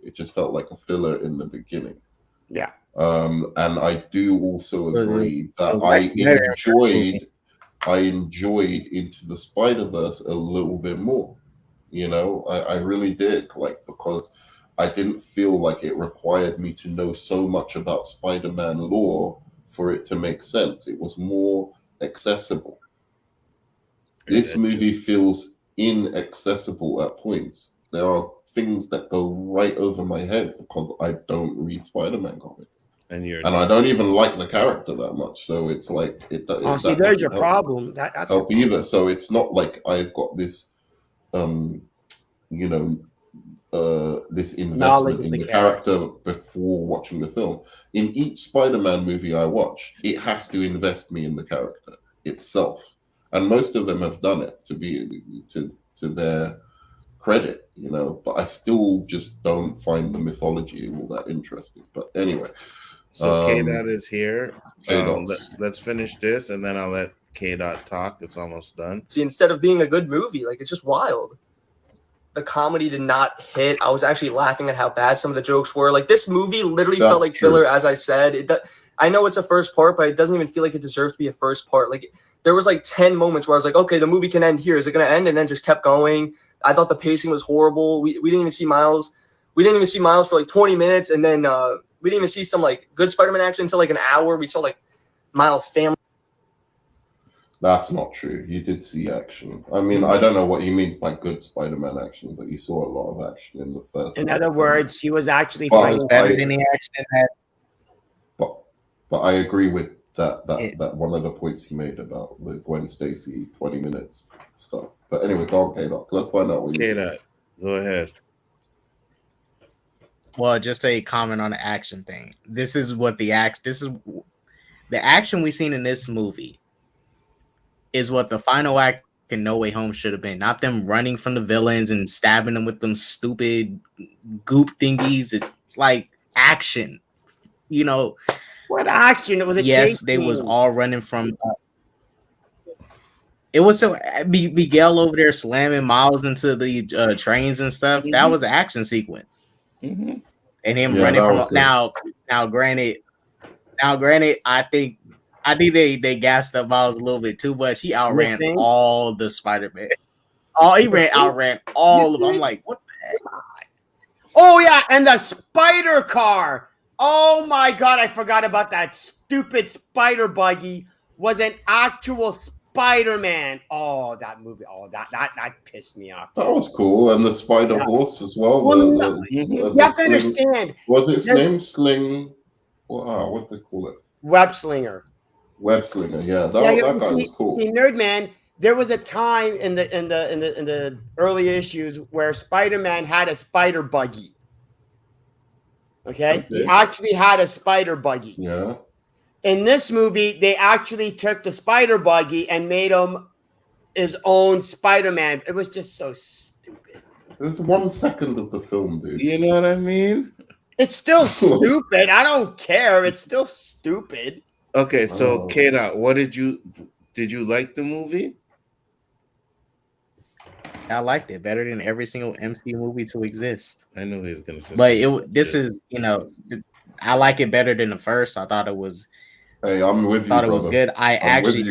It just felt like a filler in the beginning. Yeah. And I do also agree that I enjoyed Into the Spider-Verse a little bit more. I really did, because I didn't feel like it required me to know so much about Spider-Man lore for it to make sense. It was more accessible. This movie feels inaccessible at points. There are things that go right over my head because I don't read Spider-Man comics. And I don't even like the character that much, so it's like see, there's your problem. That's help either. So it's not like I've got this, this investment in the character before watching the film. In each Spider-Man movie I watch, it has to invest me in the character itself, and most of them have done it to their credit, But I still just don't find the mythology all that interesting. But anyway. So K-Dot is here. Let's finish this, and then I'll let K-Dot talk. It's almost done. See, instead of being a good movie, it's just wild. The comedy did not hit. I was actually laughing at how bad some of the jokes were. This movie literally felt like filler, as I said. I know it's a first part, but it doesn't even feel like it deserves to be a first part. There was 10 moments where I was like, okay, the movie can end here. Is it going to end? And then just kept going. I thought the pacing was horrible. We didn't even see Miles. We didn't even see Miles for 20 minutes, and then we didn't even see some good Spider-Man action until an hour. We saw Miles' family. That's not true. You did see action. I mean, I don't know what he means by good Spider-Man action, but you saw a lot of action in the first. In other words, he was actually fighting better than the action had. But I agree with that one of the points he made about the Gwen Stacy 20 minutes stuff. But anyway, go on, K-Dot. Let's find out what you K-Dot, go ahead. Well, just a comment on the action thing. This is the action we seen in this movie is what the final act in No Way Home should have been. Not them running from the villains and stabbing them with them stupid goop thingies. Action. What action? It was a chase they scene. Was all running from. It was so Miguel over there slamming Miles into the trains and stuff. Mm-hmm. That was an action sequence. Mm-hmm. And him running from now. Granted, I think they gassed up Miles a little bit too much. He outran all the Spider-Man. Outran all of them. I'm like, what the heck? Oh yeah, and the spider car. Oh my god, I forgot about that stupid spider buggy. Was an actual Spider-Man. Oh, that movie. Oh, that pissed me off. That was cool, and the spider horse as well. You have to understand. Was its name Sling? What do they call it? Web Slinger. Web Slinger. Yeah, that guy was cool. See, Nerdman. There was a time in the early issues where Spider-Man had a spider buggy. Okay, he actually had a spider buggy. Yeah. In this movie, they actually took the spider buggy and made him his own Spider-Man. It was just so stupid. It's 1 second of the film, dude. You know what I mean? It's still stupid. I don't care. It's still stupid. Okay, so K-Dot, what did you like the movie? I liked it better than every single MCU movie to exist. I knew he was gonna say, but this is I like it better than the first. I thought it was. Hey, I'm with you. Thought it was good. I actually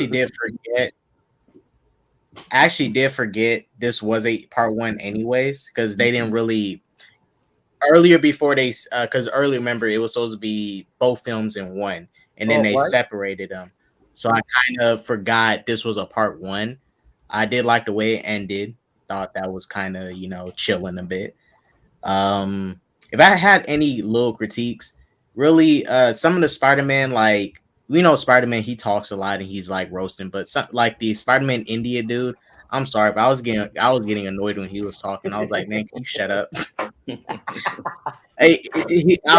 did forget. Actually, did forget this was a part one, anyways, because they didn't really earlier before they because earlier remember it was supposed to be both films in one, and then they separated them. So I kind of forgot this was a part one. I did like the way it ended. Thought that was kind of chilling a bit. If I had any little critiques, really, some of the Spider-Man, Spider-Man, he talks a lot and he's roasting, but some the Spider-Man India dude, I'm sorry, but I was getting annoyed when he was talking. I was like, man, can you shut up? I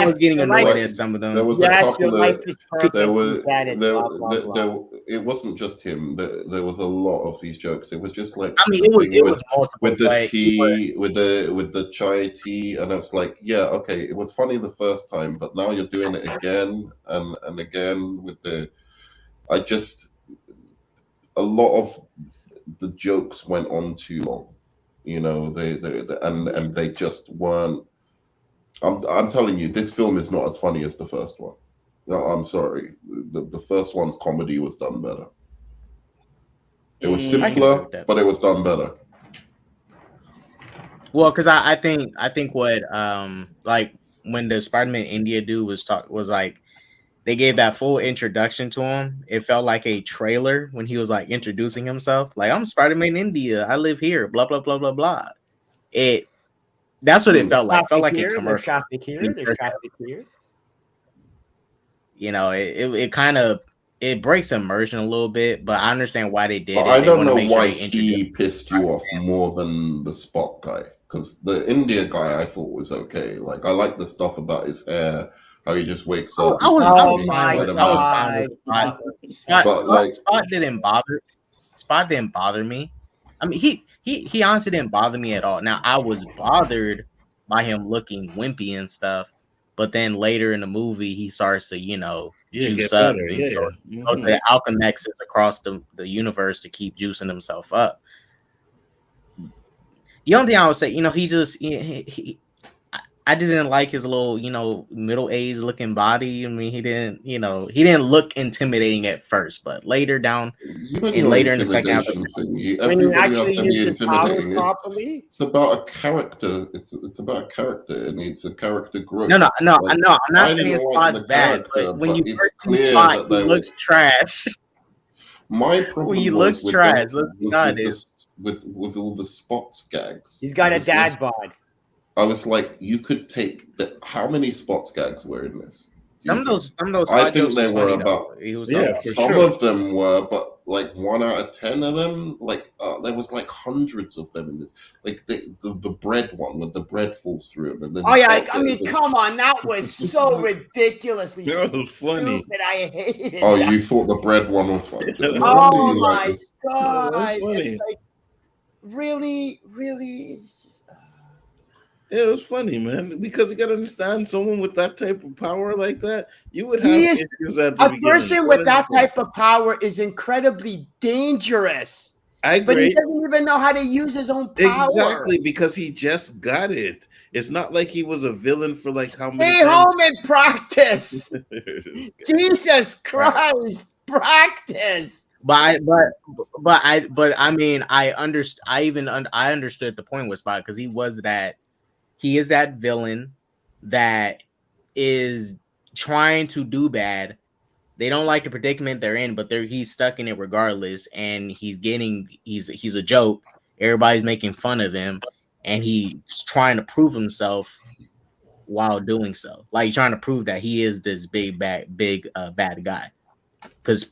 was getting annoyed at some of them. There was a couple of it wasn't just him. There was a lot of these jokes. It was just it was multiple, with the tea, with the chai tea, and I was like, yeah, okay, it was funny the first time, but now you're doing it again and again with the. A lot of the jokes went on too long. You know, and they just weren't. I'm telling you, this film is not as funny as the first one. No, I'm sorry. The first one's comedy was done better. It was simpler, but it was done better. Well, because I think what like when the Spider-Man India dude was like, they gave that full introduction to him. It felt like a trailer when he was like introducing himself. Like, I'm Spider-Man India. I live here. Blah blah blah blah blah. That's what it felt like. It felt like a commercial. Traffic here. There's traffic here. You know, it kind of breaks immersion a little bit, but I understand why they did it. I don't know why he pissed you off more than the Spot guy, because the India guy I thought was okay. Like, I like the stuff about his hair, how he just wakes up. Oh my god! Spot didn't bother me. I mean, he honestly didn't bother me at all. Now, I was bothered by him looking wimpy and stuff, but then later in the movie, he starts to, juice up. Go to Alchemexes across the universe to keep juicing himself up. The only thing I would say, I just didn't like his little, middle-aged looking body. I mean, he didn't look intimidating at first, but later in the second half, when you actually use his power properly, it's about a character. It's about a character, and it's a character growth. No, I'm not saying Spot's bad, but when you first see Spot, he looks trash. My problem when he looks trash. With all the Spots gags, he's got a dad bod. I was like, you could take how many Spots gags were in this? Some of those. I think they were about. Some of them were, but like 1 out of 10 of them, like there was like hundreds of them in this. Like the bread one, when the bread falls through him, and then come on, that was so ridiculously funny. Stupid. I hated it. Oh, you thought the bread one was funny? Oh my god! It's like really, it's just. It was funny, man, because you got to understand, someone with that type of power like that, you would have issues at the beginning. A person with that type of power is incredibly dangerous. I agree. But he doesn't even know how to use his own power. Exactly, because he just got it. It's not like he was a villain for like how many Stay home and practice. Jesus Christ, practice. But I mean, I understood the point with Spot, because he is that villain that is trying to do bad. They don't like the predicament they're in, but he's stuck in it regardless. And he's a joke. Everybody's making fun of him, and he's trying to prove himself while doing so. Like, he's trying to prove that he is this big bad guy. Because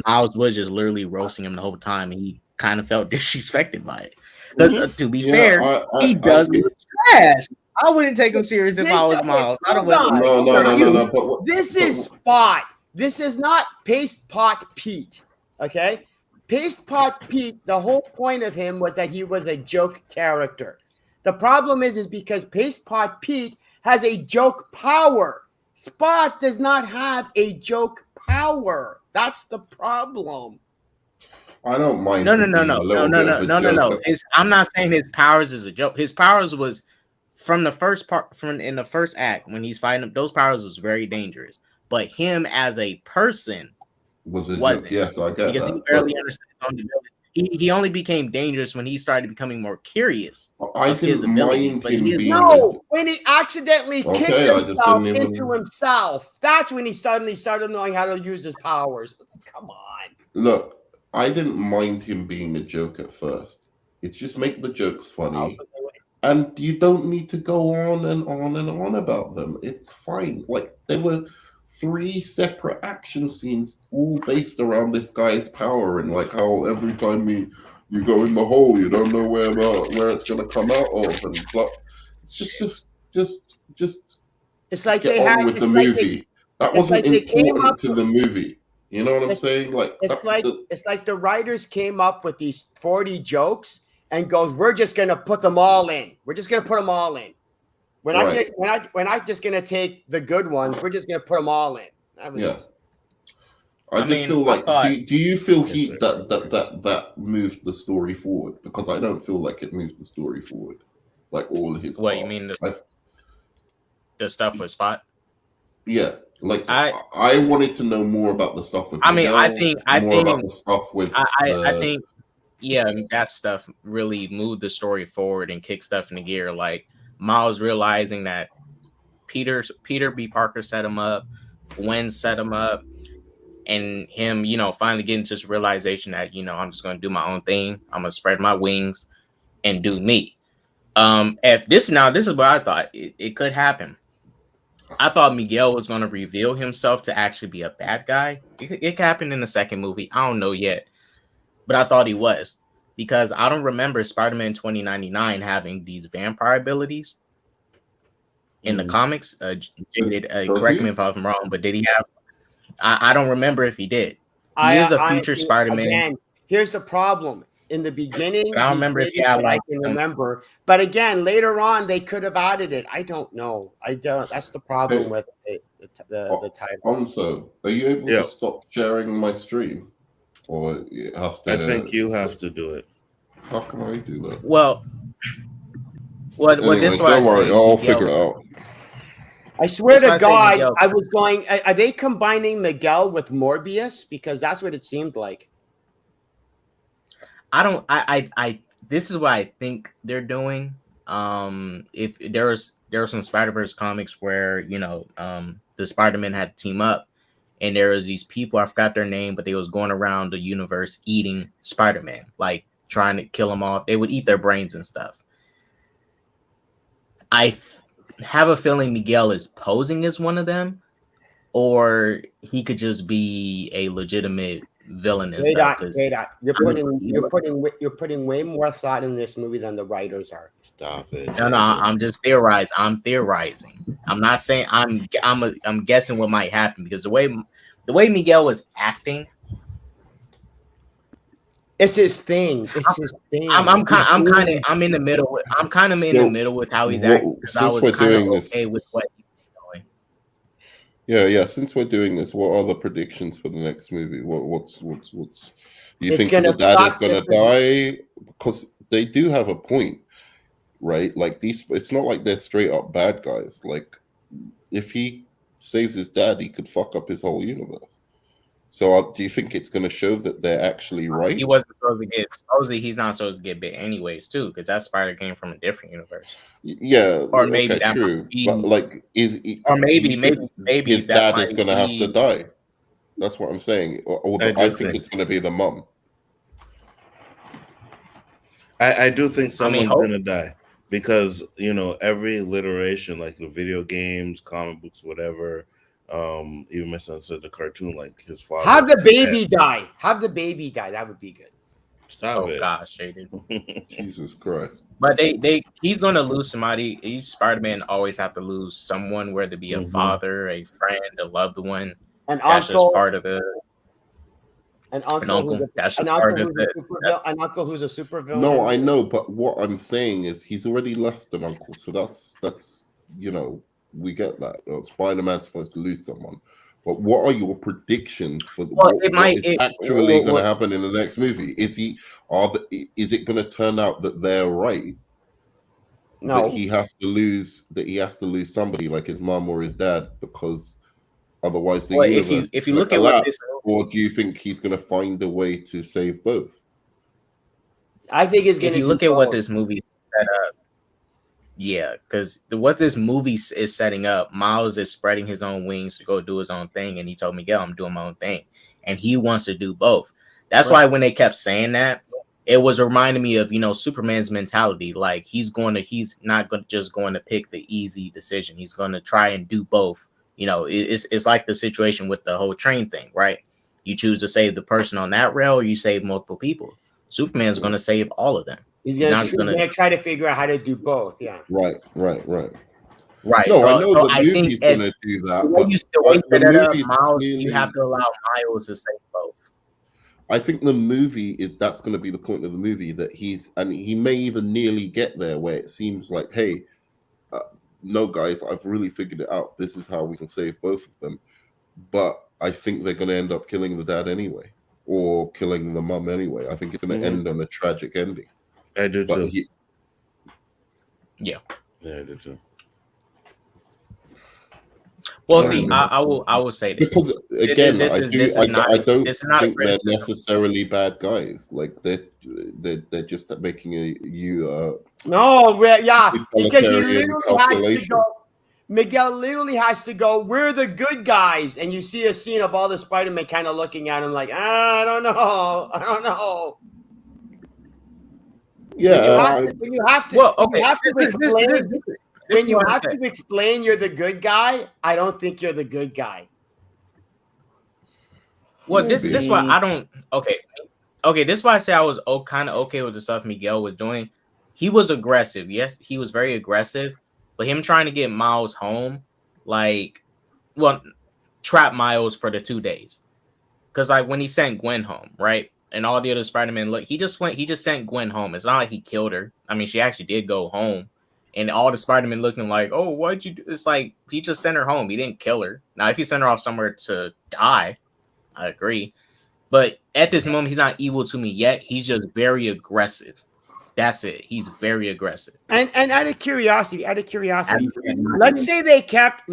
Miles was just literally roasting him the whole time, and he kind of felt disrespected by it. Because to be fair, he does look trash. I wouldn't take him serious if I was Miles. No. This is Spot. This is not Paste Pot Pete. Okay? Paste Pot Pete, the whole point of him was that he was a joke character. The problem is because Paste Pot Pete has a joke power. Spot does not have a joke power. That's the problem. I don't mind. No. I'm not saying his powers is a joke. His powers was from the first part, in the first act when he's fighting them. Those powers was very dangerous, but him as a person wasn't. Yes, I get because that. He barely understood his own ability. He only became dangerous when he started becoming more curious. I didn't mind him being. When he accidentally kicked himself into himself, that's when he suddenly started knowing how to use his powers. Come on. Look. I didn't mind him being a joke at first. It's just make the jokes funny. And you don't need to go on and on and on about them. It's fine. Like, there were 3 separate action scenes all based around this guy's power, and like how every time you go in the hole, you don't know where it's gonna come out of, and blah. It's just it's like get they on had with the movie. That wasn't important to the movie. You know what I'm saying? Like, it's like the writers came up with these 40 jokes and goes, "We're just gonna put them all in. We're just gonna put them all in. We're not just gonna take the good ones. We're just gonna put them all in." I just feel like, do you feel that moved the story forward? Because I don't feel like it moved the story forward. Like all his What parts. you mean the stuff with Spot? Yeah, like I wanted to know more about the stuff with Miguel, I think about the stuff with I think that stuff really moved the story forward and kicked stuff into gear. Like Miles realizing that Peter B. Parker set him up, Gwen set him up, and him, finally getting to this realization that, I'm just going to do my own thing. I'm going to spread my wings and do me. If this is what I thought it could happen. I thought Miguel was going to reveal himself to actually be a bad guy. It happened in the second movie. I don't know yet, but I thought he was, because I don't remember Spider-Man 2099 having these vampire abilities in the comics. Correct me if I'm wrong, but did he have? I don't remember if he did. He is a future Spider-Man. Again, here's the problem. In the beginning, I don't remember if he had I can remember. But again, later on, they could have added it. I don't know. I don't. That's the problem with the title. Also, are you able to stop sharing my stream, or it has to? I think you have to do it. How can I do that? Well, anyway, this don't worry. I'll figure it out. I swear to God, I was going. Are they combining Miguel with Morbius? Because that's what it seemed like. This is what I think they're doing. If there were some Spider-Verse comics where, the Spider-Man had to team up, and there was these people, I forgot their name, but they was going around the universe eating Spider-Man, like trying to kill them off. They would eat their brains and stuff. I have a feeling Miguel is posing as one of them, or he could just be a legitimate villain and stuff. You're putting way more thought in this movie than the writers are. Stop it. No, I'm just theorizing. I'm theorizing. I'm not saying I'm guessing what might happen, because the way Miguel was acting, it's his thing. It's his thing. I'm in the middle. I'm kind of in the middle with how he's acting, because I was kind of okay with what he's doing. Yeah. Since we're doing this, what are the predictions for the next movie? What's you think the dad is gonna die? Because they do have a point, right? Like it's not like they're straight up bad guys. Like if he saves his dad, he could fuck up his whole universe. So do you think it's going to show that they're actually right? He wasn't supposed to get. Supposedly, he's not supposed to get bit anyways, too, because that spider came from a different universe. Yeah, or maybe that true. Be, but like, maybe his dad is going to have to die. That's what I'm saying. Or I think it's going to be the mom. I do think someone's going to die, because every iteration, like the video games, comic books, whatever. Even said the cartoon, like his father. Have the baby die. Have the baby die. That would be good. Stop it. Oh gosh, Jesus Christ. But he's gonna lose somebody. Each Spider-Man always have to lose someone, whether it be a father, a friend, a loved one. An that's uncle. Just part of the an uncle. That's just part of an uncle who's a supervillain. No, I know, but what I'm saying is he's already lost an uncle, so that's we get that. Spider-Man's supposed to lose someone. But what are your predictions for what is actually going to happen in the next movie? Is it going to turn out that they're right? No. That he has to lose somebody like his mom or his dad, because otherwise the universe if you look at what this, or do you think he's going to find a way to save both? I think it's going to. If you look at what this movie set up. Yeah, because what this movie is setting up, Miles is spreading his own wings to go do his own thing, and he told Miguel, "I'm doing my own thing," and he wants to do both. That's why when they kept saying that, it was reminding me of Superman's mentality. Like he's not just going to pick the easy decision. He's going to try and do both. It's like the situation with the whole train thing, right? You choose to save the person on that rail, or you save multiple people. Superman's going to save all of them. He's gonna try to figure out how to do both. Yeah. Right. No, I know the movie's gonna do that. When you still Miles, you have to allow Miles to say both. I think the movie that's going to be the point of the movie, that he may even nearly get there, where it seems like, hey, no guys, I've really figured it out. This is how we can save both of them. But I think they're going to end up killing the dad anyway, or killing the mum anyway. I think it's going to end on a tragic ending. I do too. Yeah, I do too. Well, see, I will say this because again, I don't think they're necessarily bad guys. Like they're just making you. No, yeah, because he literally has to go. Miguel literally has to go. We're the good guys, and you see a scene of all the Spider-Man kind of looking at him like, I don't know. Yeah, when you have to explain you're the good guy, I don't think you're the good guy. Well, this why I don't. Okay. This is why I say I was kind of okay with the stuff Miguel was doing. He was aggressive. Yes, he was very aggressive. But him trying to get Miles home, trap Miles for the 2 days, because like when he sent Gwen home, right, and all the other Spider-Man, he just sent Gwen home. It's not like he killed her. I mean, she actually did go home. And all the Spider-Man looking like, oh, why'd you do? It's like, he just sent her home. He didn't kill her. Now, if he sent her off somewhere to die, I agree. But at this moment, he's not evil to me yet. He's just very aggressive. That's it. He's very aggressive. And out of curiosity, let's say they kept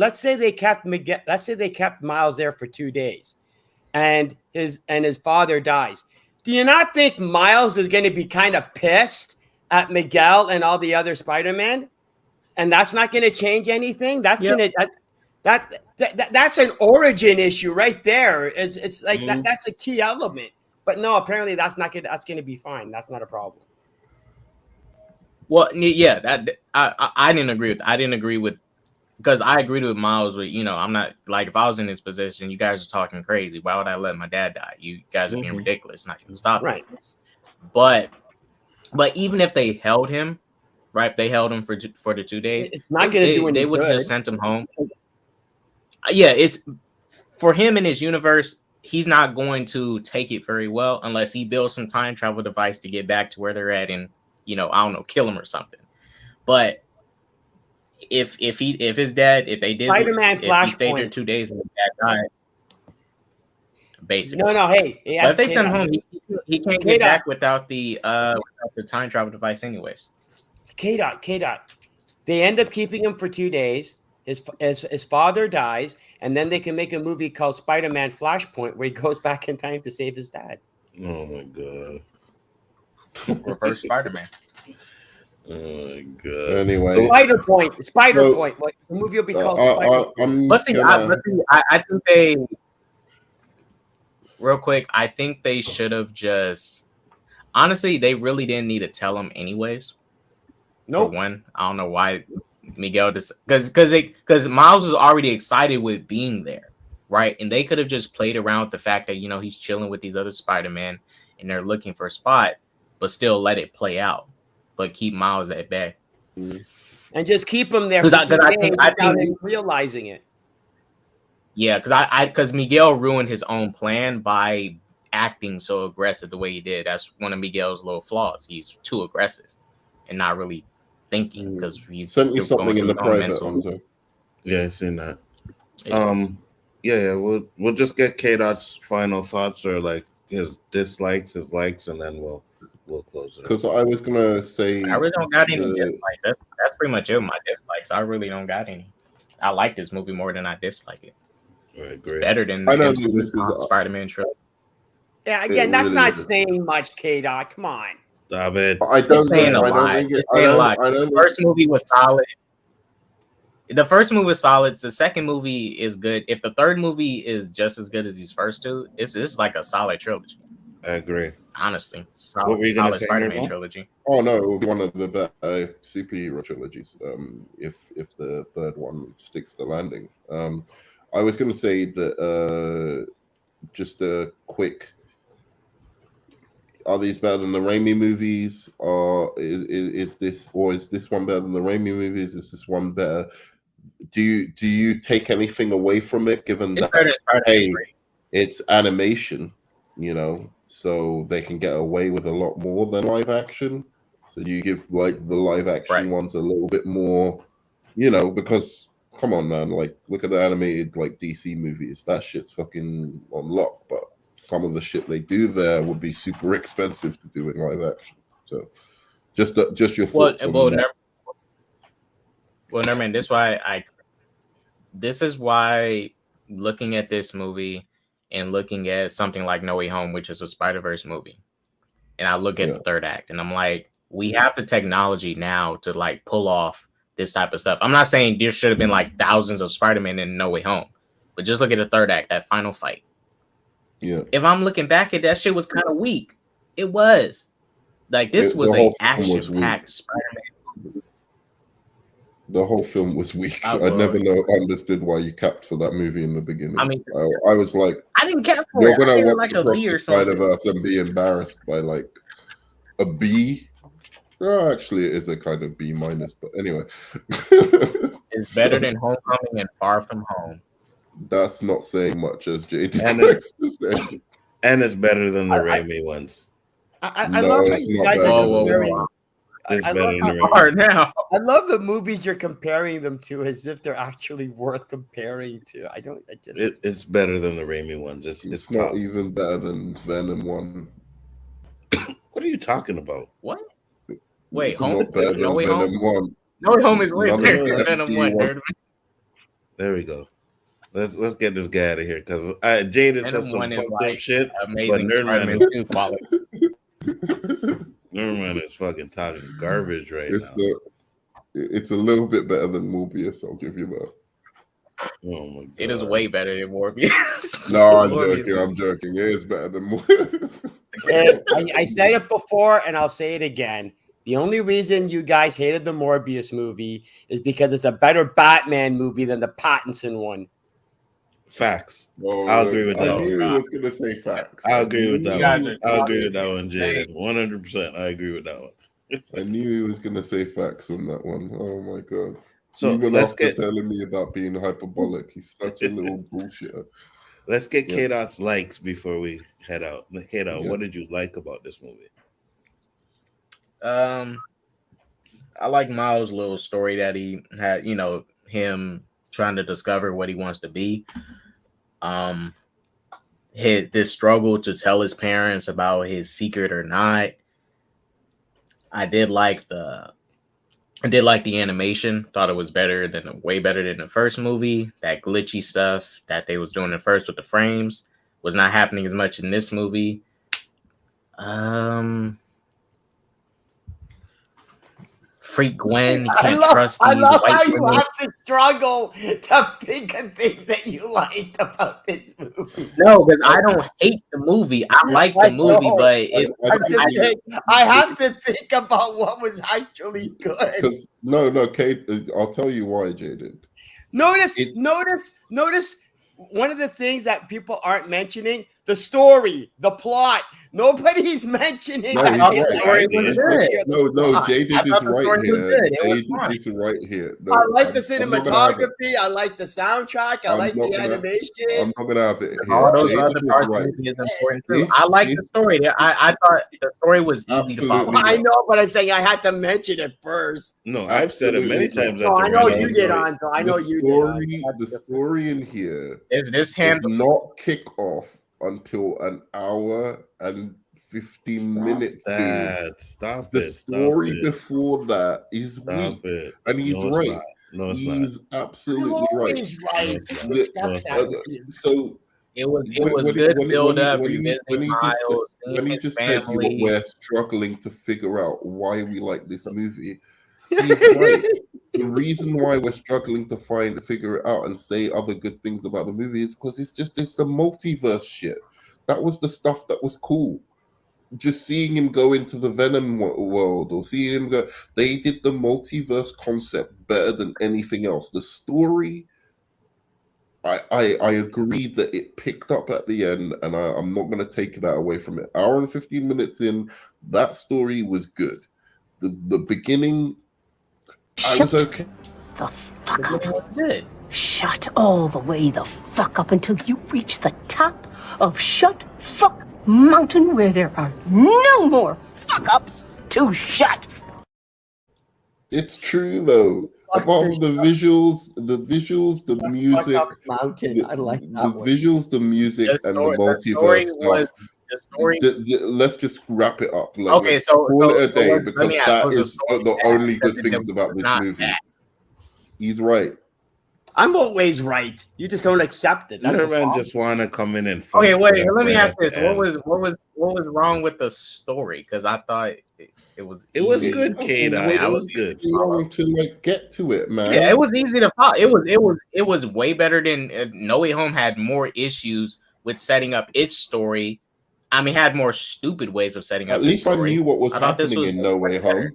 Miguel, let's say they kept Miles there for 2 days, and his father dies. Do you not think Miles is going to be kind of pissed at Miguel and all the other Spider-Man, and that's not going to change anything? That's that's an origin issue right there. It's like that's a key element. But no, apparently that's going to be fine. That's not a problem. Well, yeah, that I didn't agree with. I didn't agree with, because I agreed with Miles with, I'm not, like, if I was in his position, you guys are talking crazy. Why would I let my dad die? You guys are being ridiculous. Not going to stop right. It. But even if they held him, right? If they held him for the 2 days, it's not going to do anything. They would have just sent him home. Yeah, it's for him in his universe. He's not going to take it very well unless he builds some time travel device to get back to where they're at and, I don't know, kill him or something. But if his dad, if they did, Spider-Man Flashpoint, he stayed there 2 days and his dad died, basically. No, hey, but if they send him home, he can't get back without the time travel device, anyways. K-Dot. They end up keeping him for 2 days. His father dies, and then they can make a movie called Spider-Man Flashpoint where he goes back in time to save his dad. Oh my god. Reverse Spider-Man. Oh my god. Anyway, Spider Point. Like, the movie will be called Spider. I think they. Real quick, I think they should have just. Honestly, they really didn't need to tell him anyways. Nope. For one, I don't know why Miguel just because Miles was already excited with being there, right? And they could have just played around with the fact that he's chilling with these other Spider-Man and they're looking for a spot, but still let it play out, but keep Miles at bay. And just keep him there without him realizing it. Yeah, because Miguel ruined his own plan by acting so aggressive the way he did. That's one of Miguel's little flaws. He's too aggressive and not really thinking, because he's sent me something in the private. Yeah, I seen that. Yeah, we'll just get K-Dot's final thoughts, or like his dislikes, his likes, and then we'll close it. Because I was gonna say, I really don't got any dislikes. That's pretty much it. My dislikes, I really don't got any. I like this movie more than I dislike it. Right, great. Better than the Spider-Man trilogy. Yeah, again, that's really not saying much, K-Dot. Come on. Stop it. I don't think the first movie was solid. The first movie was solid. The second movie is good. If the third movie is just as good as these first two, it's like a solid trilogy. I agree. Honestly, what were you gonna say, Spider-Man trilogy. Oh no, it will be one of the better superhero trilogies. If the third one sticks the landing. I was going to say that just a quick. Are these better than the Raimi movies? Or is this one better than the Raimi movies? Is this one better? Do you take anything away from it, given that it's animation, so they can get away with a lot more than live action? So you give like the live action ones a little bit more, because come on, man. Like, look at the animated like DC movies. That shit's fucking on lock. But some of the shit they do there would be super expensive to do in live action. So, just your thoughts on that. Never mind. This is why looking at this movie and looking at something like No Way Home, which is a Spider-Verse movie, and I look at the third act, and I'm like, we have the technology now to like pull off this type of stuff. I'm not saying there should have been like thousands of Spider-Man in No Way Home, but just look at the third act, that final fight. Yeah. If I'm looking back at that shit was kind of weak. It was. Like this was a action-packed Spider-Man. The whole film was weak. I never understood why you capped for that movie in the beginning. I mean, I was like, I didn't cap for you're it. gonna watch like Across the Spider-Verse and be embarrassed by like a B. Oh, actually, it is a kind of B minus, but anyway, it's better than Homecoming and Far From Home. That's not saying much, as JD likes to say. And it's better than the Raimi ones. I love how you guys are comparing. I love the movies you're comparing them to as if they're actually worth comparing to. It's better than the Raimi ones. It's not even better than Venom 1. What are you talking about? What? Wait, it's not better than Venom 1. No Way Home is way better than Venom 1. There we go. Let's get this guy out of here because Jada said some fucked up shit. Amazing Spider-Man 2 quality. Nerdman is fucking talking garbage right now. It's a little bit better than Morbius. I'll give you that. Oh my god! It is way better than Morbius. No, I'm joking. It is better than Morbius. I said it before, and I'll say it again. The only reason you guys hated the Morbius movie is because it's a better Batman movie than the Pattinson one. Facts. I'll agree with that. I knew he was gonna say facts. I'll agree with that one. I'll agree with that one, Jaden. 100%. I agree with that one. I knew he was gonna say facts on that one. Oh my god. So even after telling me about being hyperbolic, he's such a little bullshitter. Let's get K-Dot's likes before we head out. K-Dot, what did you like about this movie? I like Miles' little story that he had, him trying to discover what he wants to be. This struggle to tell his parents about his secret or not. I did like the animation. Thought it was way better than the first movie. That glitchy stuff that they was doing at first with the frames was not happening as much in this movie. Freak Gwen, you can't trust these. I love how you have to struggle to think of things that you liked about this movie. No, because I don't hate the movie. I like the movie, but it's. I have to think about what was actually good. No, Kate. I'll tell you why, Jaden. Notice. One of the things that people aren't mentioning: the story, the plot. Nobody's mentioning that. Jaden is right here. Jaden is right here. I like the cinematography. I like the soundtrack. I like the animation. I'm not gonna have it here. All those other parts of the movie is important too. I like the story. I thought the story was easy to follow. I know, but I'm saying I had to mention it first. No, I've said it many times. I know you did, Anto. I know you did. The story in here is this handle not kick off until an hour and 15 minutes. Stop the story before that is weak. And he's right. No, it's he's absolutely right. He's right. So it was good build up. When he just said we're struggling to figure out why we like this movie, he's right. The reason why we're struggling to figure it out and say other good things about the movie is because it's the multiverse shit. That was the stuff that was cool. Just seeing him go into the Venom world or seeing him go, they did the multiverse concept better than anything else. The story, I agree that it picked up at the end, and I'm not going to take that away from it. Hour and 15 minutes in, that story was good. The beginning, I was okay. The fuck up. Good. Shut all the way the fuck up until you reach the top of Shut Fuck Mountain, where there are no more fuck ups to shut. It's true though. apart from the visuals, the music, Mountain. I like that the visuals, the music, and the multiverse stuff. Let's just wrap it up. Like, okay, so call it a day, because that was is the only good things about this movie. Bad. He's right. I'm always right. You just don't accept it. Man just want to come in and. Okay, wait. Let me ask this: what was wrong with the story? Because I thought it was good, Kate. It was good. Long to like get to it, man. Yeah, it was easy to follow. It was way better than No Way Home had more issues with setting up its story. I mean, had more stupid ways of setting up. At least I knew what was happening in No Way Home.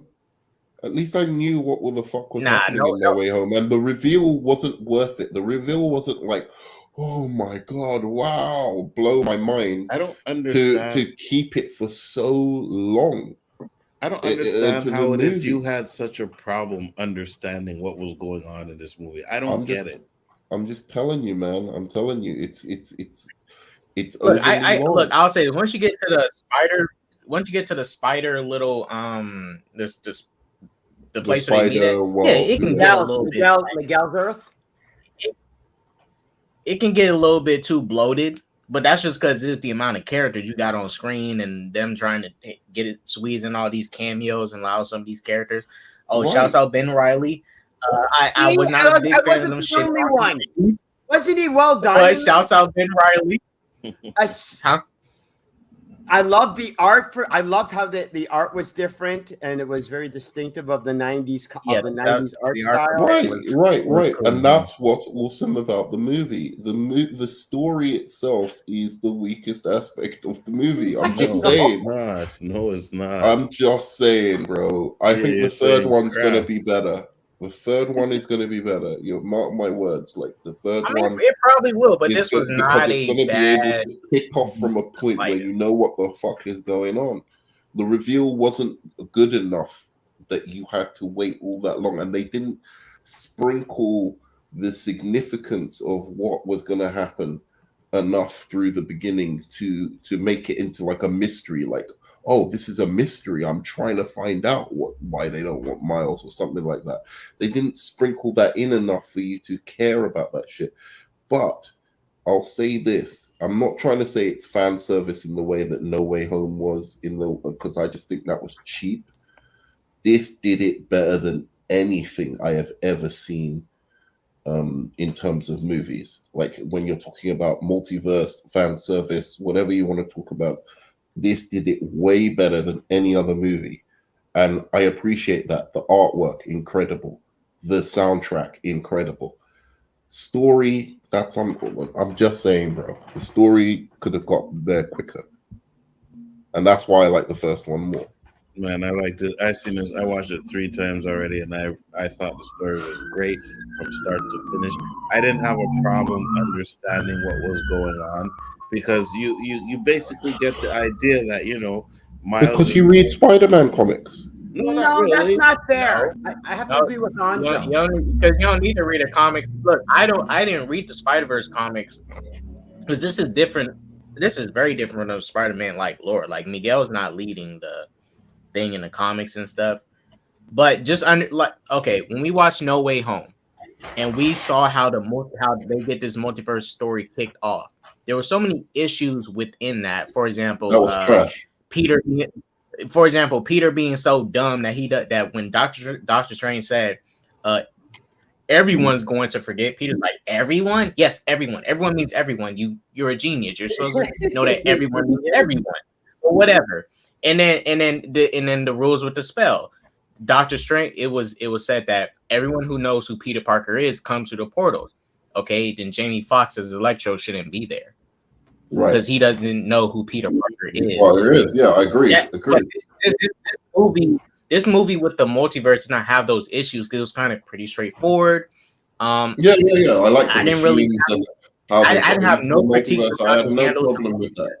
At least I knew what the fuck was happening in No Way Home, and the reveal wasn't worth it. The reveal wasn't like, oh my god, wow, blow my mind. I don't understand to keep it for so long. I don't understand how it is you had such a problem understanding what was going on in this movie. I don't get it. I'm just telling you, man. I'm telling you, it's. Look, look. I'll say once you get to the spider little the place where they meet it, it can get a little bit. Miguel's Earth. It can get a little bit too bloated, but that's just because it's the amount of characters you got on screen and them trying to get it, squeezing all these cameos and allow some of these characters. Oh, shouts out Ben Riley. I was not a big fan of them shit. Wasn't he well done? Shouts out Ben Riley. I love the art I loved how the art was different and it was very distinctive of the 90s art style. Right. Cool. And that's what's awesome about the movie. The story itself is the weakest aspect of the movie. I'm just saying. No, it's not. I'm just saying, bro. I think the third one's gonna be better. The third one is going to be better. You mark my words. Like the third one, it probably will. But this was not a going to be able to pick off from a point where you know what the fuck is going on. The reveal wasn't good enough that you had to wait all that long, and they didn't sprinkle the significance of what was going to happen enough through the beginning to make it into like a mystery. Like, oh, this is a mystery. I'm trying to find out why they don't want Miles or something like that. They didn't sprinkle that in enough for you to care about that shit. But I'll say this. I'm not trying to say it's fan service in the way that No Way Home was, because I just think that was cheap. This did it better than anything I have ever seen in terms of movies. Like when you're talking about multiverse, fan service, whatever you want to talk about, this did it way better than any other movie. And I appreciate that. The artwork, incredible. The soundtrack, incredible. Story, that's something. I'm just saying, bro. The story could have got there quicker. And that's why I like the first one more. Man, I liked it. I watched it 3 times already, and I thought the story was great from start to finish. I didn't have a problem understanding what was going on, because you basically get the idea that, Miles, because you read Spider-Man comics. No, really. That's not fair. No. I have to agree with Anjo. Because you don't need to read a comic. Look, I didn't read the Spider-Verse comics because this is different. This is very different from Spider-Man like lore. Like Miguel's not leading the thing in the comics and stuff. But just when we watched No Way Home and we saw how they get this multiverse story kicked off, there were so many issues within that. For example, that was trash. Peter being so dumb that when Doctor Strange said, everyone's going to forget, Peter's like, everyone? Yes, everyone. Everyone means everyone. You're a genius. You're supposed to know that everyone means everyone, or whatever. And then the rules with the spell. Doctor Strange, it was said that everyone who knows who Peter Parker is comes through the portals. Okay, then Jamie Foxx's Electro shouldn't be there. Right. Because he doesn't know who Peter Parker is. Well, there is. Yeah, I agree. This movie with the multiverse did not have those issues because it was kind of pretty straightforward. I like. I didn't really. I didn't have no critiques. I had no problem with that.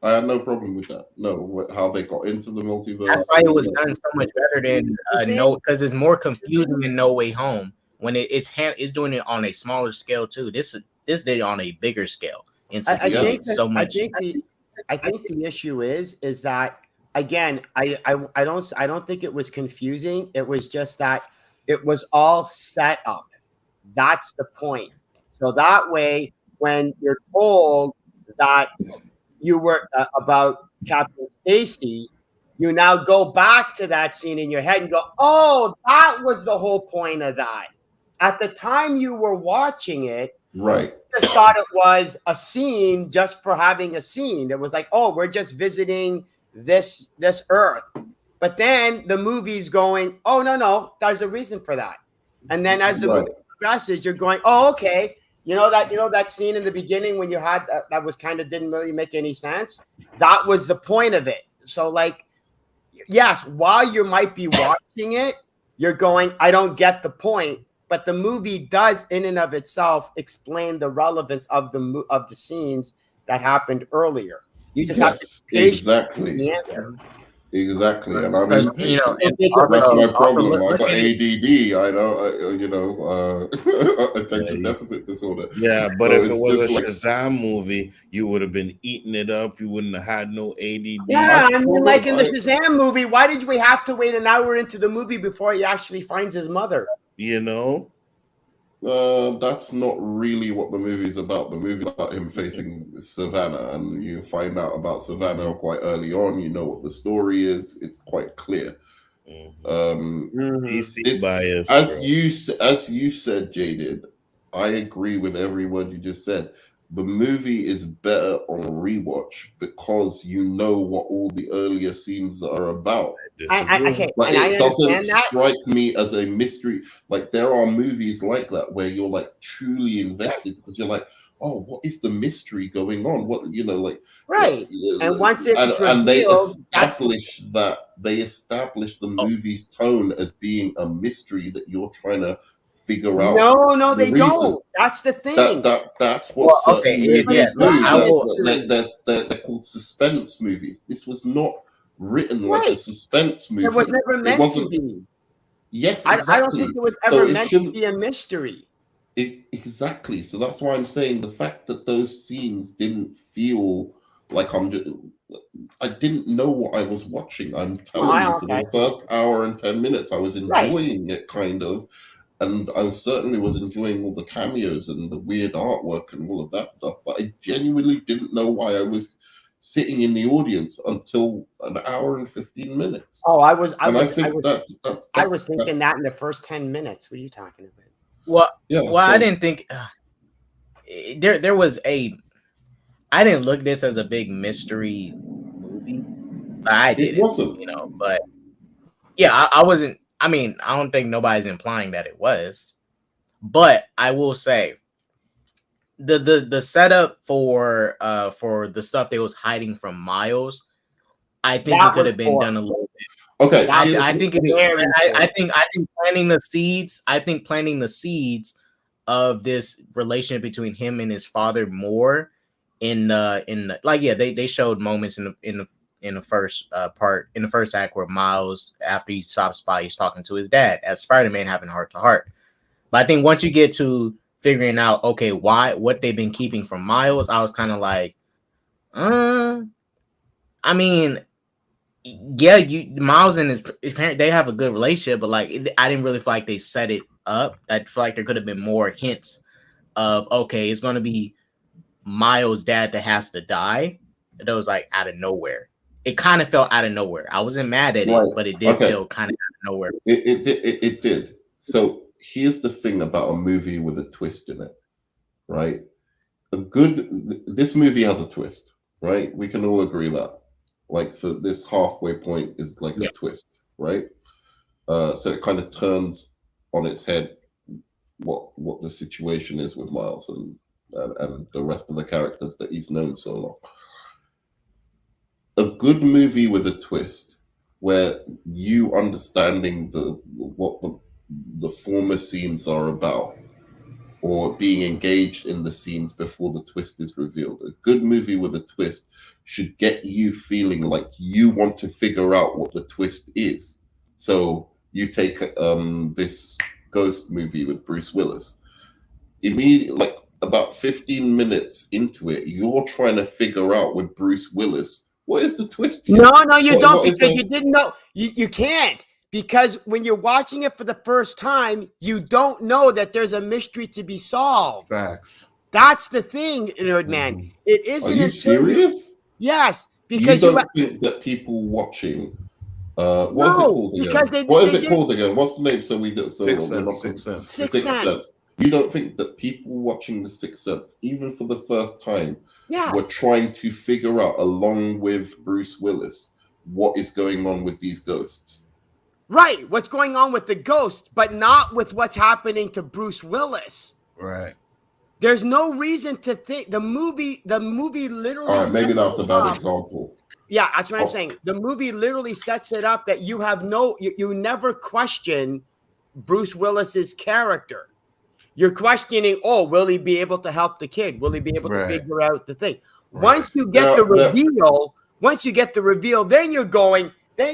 I had no problem with that. No, how they got into the multiverse. That's why it was done so much better than because it's more confusing in No Way Home when it's doing it on a smaller scale too. This did it on a bigger scale. I think the issue is that, again, I don't think it was confusing. It was just that It was all set up. That's the point. So that way, when you're told that you were about Captain Stacy, you now go back to that scene in your head and go, oh, that was the whole point of that. At the time you were watching it, right, you just thought it was a scene just for having a scene. It was like, oh, we're just visiting this Earth. But then the movie's going, oh, no, there's a reason for that. And then as the movie progresses, you're going, oh, okay. You know that scene in the beginning when you had that was kind of didn't really make any sense. That was the point of it. So like, yes, while you might be watching it, you're going, I don't get the point. But the movie does, in and of itself, explain the relevance of the scenes that happened earlier. You just have to exactly. the answer. Exactly, and I mean, that's my problem. I've got ADD. I know, attention deficit disorder. Yeah, but if it was a Shazam movie, you would have been eating it up. You wouldn't have had no ADD. Yeah, I mean, like in the Shazam movie, why did we have to wait an hour into the movie before he actually finds his mother? You know, that's not really what the movie's about. The movie's about him facing Savannah, and you find out about Savannah quite early on. You know what the story is. It's quite clear. DC bias. As you said, Jaded, I agree with every word you just said. The movie is better on rewatch because you know what all the earlier scenes are about. Okay, but it doesn't strike me as a mystery. Like there are movies like that where you're like truly invested because you're like, oh, what is the mystery going on? What right? And once it's and they establish the movie's tone as being a mystery that you're trying to figure out. No, they don't. That's the thing. That's what movies do. They're called suspense movies. This was not written like a suspense movie. It was never meant to be. Yes, exactly. I don't think it was ever meant to be a mystery. Exactly. So that's why I'm saying the fact that those scenes didn't feel like I didn't know what I was watching. I'm telling you, for the first hour and 10 minutes, I was enjoying it kind of. And I certainly was enjoying all the cameos and the weird artwork and all of that stuff. But I genuinely didn't know why I was sitting in the audience until an hour and 15 minutes. Oh, I was thinking that in the first 10 minutes. What are you talking about? Well, I didn't think there was I didn't look at this as a big mystery movie. I did. It wasn't, but yeah, I wasn't. I mean, I don't think nobody's implying that it was, but I will say the setup for the stuff they was hiding from Miles, I think it could have been done a little bit. Okay, I think planting the seeds. I think planting the seeds of this relationship between him and his father more they showed moments in the first part, in the first act, where Miles, after he stops by, he's talking to his dad as Spider-Man, having heart to heart. But I think once you get to figuring out, okay, what they've been keeping from Miles, I was kind of like, I mean, yeah, Miles and his parent, they have a good relationship, but like, I didn't really feel like they set it up. I feel like there could have been more hints of, okay, it's going to be Miles' dad that has to die. That was like out of nowhere. It kind of felt out of nowhere. I wasn't mad at it, but it did feel kind of out of nowhere. It did. So here's the thing about a movie with a twist in it, right? This movie has a twist, right? We can all agree that. Like this halfway point is like a twist, right? So it kind of turns on its head what the situation is with Miles and the rest of the characters that he's known so long. A good movie with a twist where you understanding what the former scenes are about, or being engaged in the scenes before the twist is revealed. A good movie with a twist should get you feeling like you want to figure out what the twist is. So you take this Ghost movie with Bruce Willis. Immediately, like about 15 minutes into it, you're trying to figure out with Bruce Willis, what is the twist here? No, you don't, because you didn't know. You can't. Because when you're watching it for the first time, you don't know that there's a mystery to be solved. Facts. That's the thing, Nerd Man. It isn't. Are you serious? Yes, because you don't think that people watching. What is it called again? Called again? What's the name? So we do. So Sixth Sense. You don't think that people watching The Sixth Sense, even for the first time, were trying to figure out, along with Bruce Willis, what is going on with these ghosts? Right, what's going on with the ghost, but not with what's happening to Bruce Willis. Right. There's no reason to think the movie literally. All right, maybe that's a bad example. Yeah, that's what I'm saying. The movie literally sets it up that you have you never question Bruce Willis's character. You're questioning, will he be able to help the kid? Will he be able to figure out the thing? Right. Once you get the reveal, then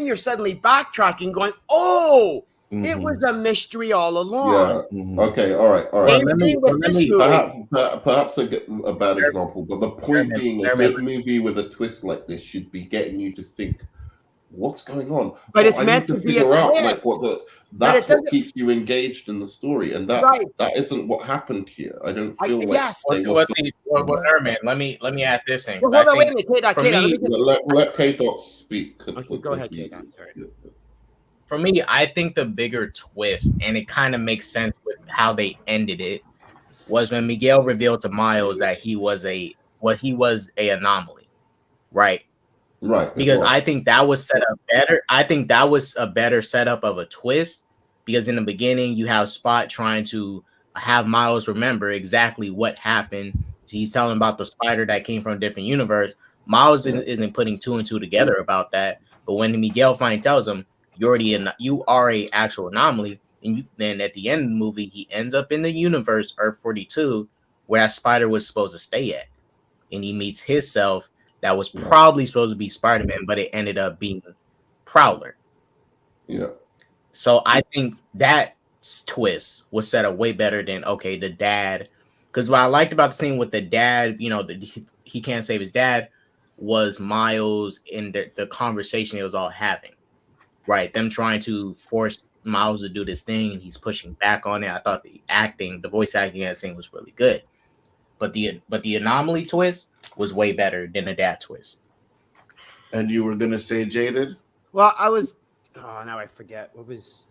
you're suddenly backtracking, going, it was a mystery all along. Yeah. Okay. All right. Perhaps a bad example, but the point being, a good movie with a twist like this should be getting you to think, what's going on? But it's meant to be figure out that's what keeps you engaged in the story, and that isn't what happened here. I don't feel like. Yes. Erman, let me add this in. Well, hold on, wait a minute, let K-Dot speak. Okay, go ahead, K-Dot. Sorry. For me, I think the bigger twist, and it kind of makes sense with how they ended it, was when Miguel revealed to Miles that he was a anomaly, right? Right. Because I think that was set up better. I think that was a better setup of a twist, because in the beginning you have Spot trying to have Miles remember exactly what happened. He's telling about the spider that came from a different universe. Miles isn't putting two and two together about that. But when Miguel finally tells him, you are a actual anomaly, and then at the end of the movie, he ends up in the universe Earth 42, where that spider was supposed to stay at, and he meets his self that was probably supposed to be Spider-Man, but it ended up being Prowler. Yeah. So I think that twist was set up way better than the dad. Because what I liked about the scene with the dad, he can't save his dad, was Miles in the conversation they was all having. Right, them trying to force Miles to do this thing, and he's pushing back on it. I thought the voice acting and everything was really good, but the anomaly twist was way better than the dad twist. And you were gonna say Jaded? Well, I was. Oh, now I forget what was.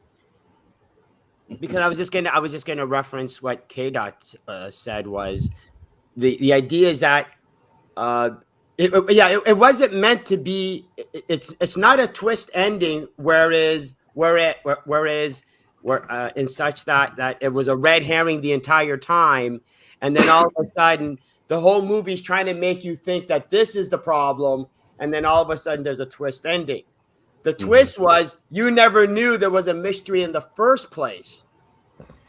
Because I was just gonna reference what K-Dot said was the idea is that it wasn't meant to be. It's not a twist ending. Whereas in such that it was a red herring the entire time, and then all of a sudden the whole movie's trying to make you think that this is the problem, and then all of a sudden there's a twist ending. The twist was you never knew there was a mystery in the first place.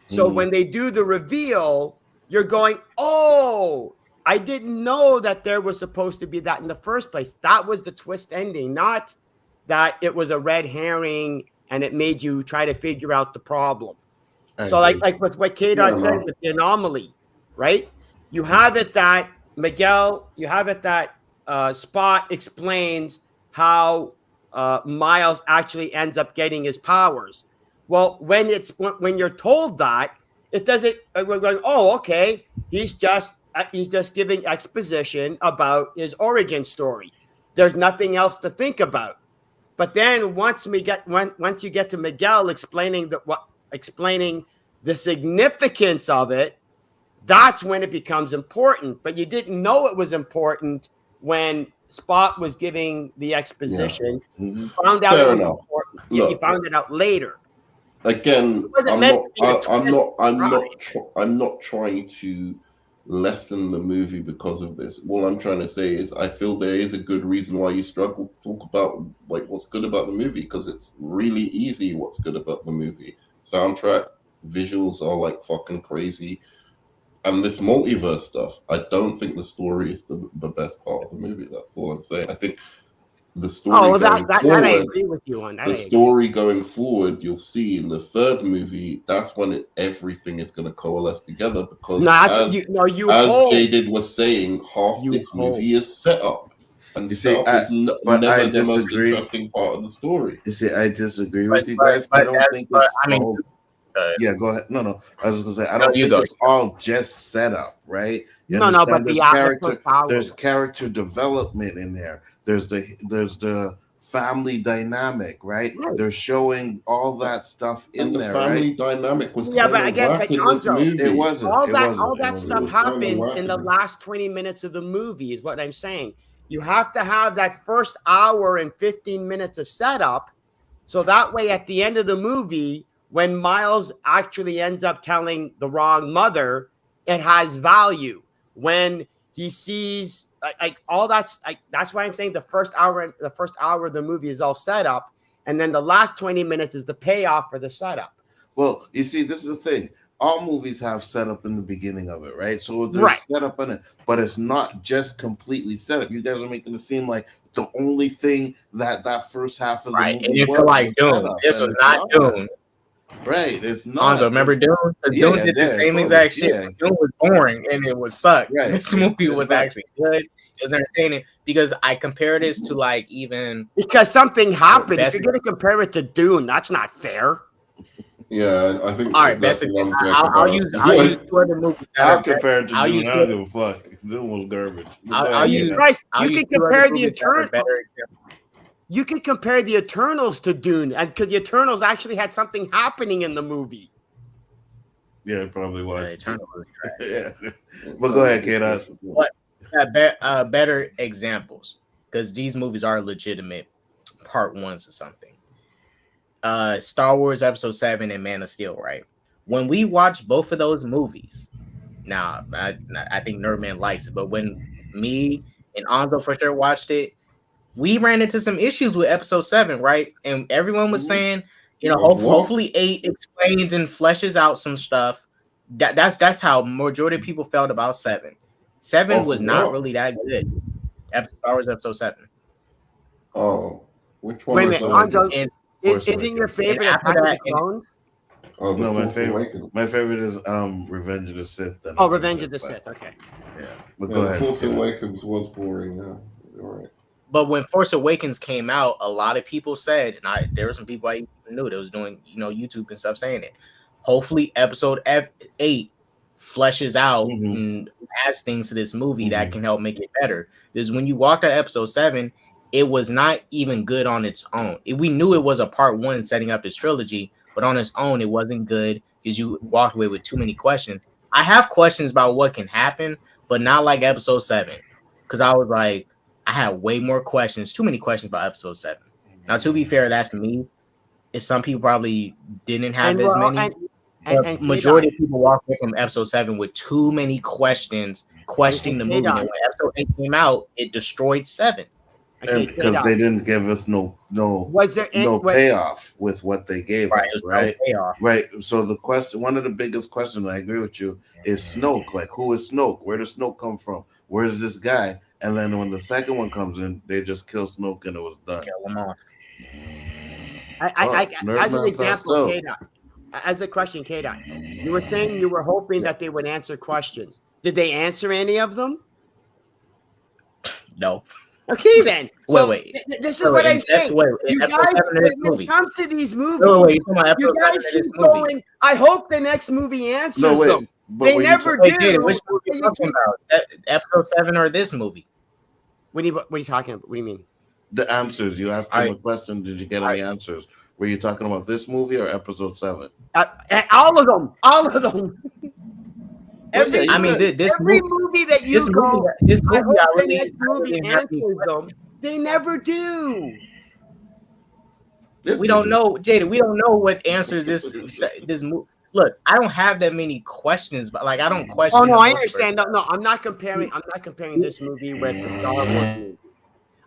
So when they do the reveal, you're going, I didn't know that there was supposed to be that in the first place. That was the twist ending, not that it was a red herring and it made you try to figure out the problem. So like with what K-Dot said with the anomaly, right? You have it that Spot explains how Miles actually ends up getting his powers. Well, when you're told that, it doesn't. We're going, he's just giving exposition about his origin story. There's nothing else to think about. But then once you get to Miguel explaining the significance of it, that's when it becomes important. But you didn't know it was important when Spot was giving the exposition. Yeah. Found out it was important. You found it out later. Again, I'm not trying to lessen the movie because of this. All I'm trying to say is I feel there is a good reason why you struggle to talk about what's good about the movie, because it's really easy what's good about the movie. Soundtrack, visuals are fucking crazy. And this multiverse stuff, I don't think the story is the best part of the movie. That's all I'm saying. I think the story that I agree with you on that. The story going forward, you'll see in the third movie, that's when everything is going to coalesce together, because as Jaded was saying, half this movie is set up. And You see, setup is but never I the most disagree. interesting part of the story. You see, I disagree with you guys. I don't think it's all. Yeah, go ahead. No. I was just gonna say I don't think it's all just setup, right? You No, but there's there's character development in there. There's the family dynamic, right? They're showing all that stuff in there, right? The family dynamic was but again, but in this movie. It wasn't. All that stuff happens in the last 20 minutes of the movie, is what I'm saying. You have to have that first hour and 15 minutes of setup, so that way at the end of the movie, when Miles actually ends up telling the wrong mother, it has value. When he sees like all that's why I'm saying the first hour of the movie is all set up, and then the last 20 minutes is the payoff for the setup. Well, you see, this is the thing. All movies have setup in the beginning of it, right? So there's setup in it, but it's not just completely set up. You guys are making it seem like the only thing that first half of the movie and you feel like Dune. This was not Dune. Right, it's not. Anzo, remember Dune? Dune did the same exact shit. Yeah. Dune was boring and it was sucked. Right. This movie was actually good. It was entertaining because I compare this to like even because something happened. If you're gonna compare it to Dune, that's not fair. Yeah, I think. All right, best I'll use 2 other movies. I'll compare it to Dune. I don't give a fuck. Dune was garbage. I'll use. Christ, you can compare the Eternals. You can compare the Eternals to Dune, and because the Eternals actually had something happening in the movie. Yeah, it probably was. Eternals was trash. Yeah, but go ahead, K-Dot. What better examples? Because these movies are legitimate part ones or something. Star Wars Episode 7 and Man of Steel, right? When we watch both of those movies, now I think Nerdman likes it, but when me and Anzo for sure watched it, we ran into some issues with Episode 7, right? And everyone was saying, hopefully 8 explains and fleshes out some stuff. That's how majority of people felt about 7. 7 was not really that good. Star Wars Episode 7. Oh, which one? Wait a minute, Anzo. Isn't your favorite Attack of the Clones? Oh, no, my favorite is Revenge of the Sith. Revenge of the Sith. Okay. Yeah, but go ahead. Force Awakens was boring. Yeah, all right. But when Force Awakens came out, a lot of people said, and there were some people I knew that was doing, YouTube and stuff saying it. Hopefully, Episode 8 fleshes out and adds things to this movie that can help make it better. Because when you walked at Episode 7. It was not even good on its own. We knew it was a part 1 setting up this trilogy, but on its own, it wasn't good because you walked away with too many questions. I have questions about what can happen, but not like Episode 7. Because I was like, I had way more questions, too many questions about Episode 7. Now, to be fair, that's me. If some people probably didn't have as many. And majority of people walked away from Episode 7 with too many questions, questioning the movie. And when Episode 8 came out, it destroyed 7. And because they didn't give us no payoff with what they gave us, right? Right. So one of the biggest questions, I agree with you, is Snoke. Like, who is Snoke? Where does Snoke come from? Where is this guy? And then when the second one comes in, they just kill Snoke and it was done. Kill him off. As an example, K-Dot, as a question, K-Dot, you were saying you were hoping that they would answer questions. Did they answer any of them? No. Okay, then. Wait. This is what I'm saying. You guys, when it comes to these movies, you guys keep going. I hope the next movie answers them. They never do. Jaden, which movie are you talking about? Episode 7 or this movie? What are you talking about? What do you mean? The answers. You asked them a question. Did you get any answers? Were you talking about this movie or Episode 7? All of them. All of them. Every movie that you go, this movie answers them. They never do. We don't know, Jada. We don't know what answers this movie. Look, I don't have that many questions, but like I don't question. Oh no, I understand. No, I'm not comparing. I'm not comparing this movie with the Star Wars movie.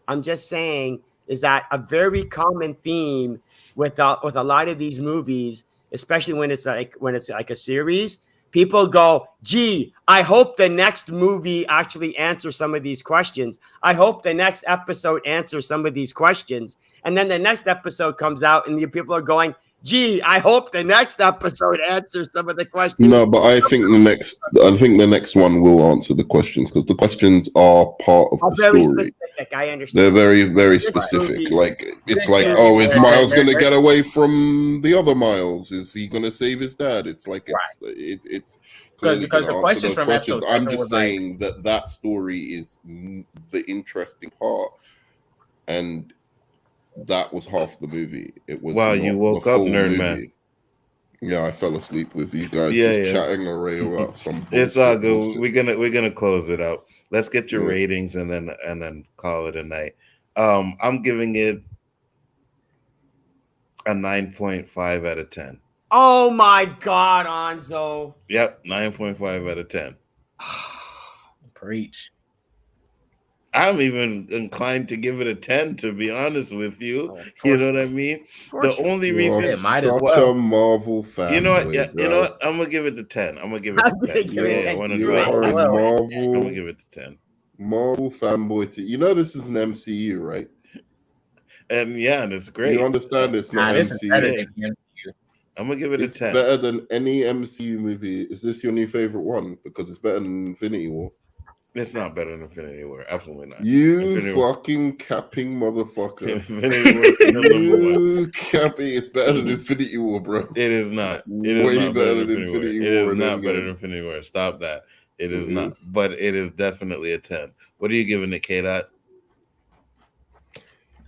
I'm just saying is that a very common theme with a lot of these movies, especially when it's like a series. People go, gee, I hope the next movie actually answers some of these questions. I hope the next episode answers some of these questions. And then the next episode comes out and the people are going, Gee, I hope the next episode answers some of the questions. No, but I think the next one will answer the questions because the questions are part of the very story. Specific, I understand. They're very, very specific. movie- Like it's this like, movie- oh, is Miles going to get away from the other Miles? Is he going to save his dad? It's like it's clearly because gonna the answer questions those from questions. episode I'm 7 just was like- saying that story is the interesting part, and that was half the movie. It was Wow, not you woke the up, full nerd movie. man. Yeah, I fell asleep with you guys Yeah, just yeah. chatting away about some. It's all bullshit. good. We're gonna close it out. Let's get your Yeah. ratings and then call it a night. I'm giving it a 9.5 out of 10. Oh my God, Anzo. Yep, 9.5 out of 10. Preach. I'm even inclined to give it a 10, to be honest with you. You know what I mean? The only reason it might as such well. a Marvel fan. You know what? Yeah, you know what? I'm gonna give it the 10. I'm gonna give it the 10. Yeah, I want to You do are a it. I'm Marvel. gonna give it the 10. Marvel fanboy. You know this is an MCU, right? And yeah, and it's great. You understand it's not This is better MCU. than you. I'm gonna give it It's a 10. better than any MCU movie. Is this your new favorite one? Because it's better than Infinity War. It's not better than Infinity War. Absolutely not. You Infinity War. fucking capping motherfucker. Infinity War is still number one. You capping. It's better than Infinity War, bro. It is not. It is Way not better than Infinity War. It is and not better Endgame. than Infinity War. Stop that. It is It not. is. But it is definitely a 10. What are you giving it, K-Dot?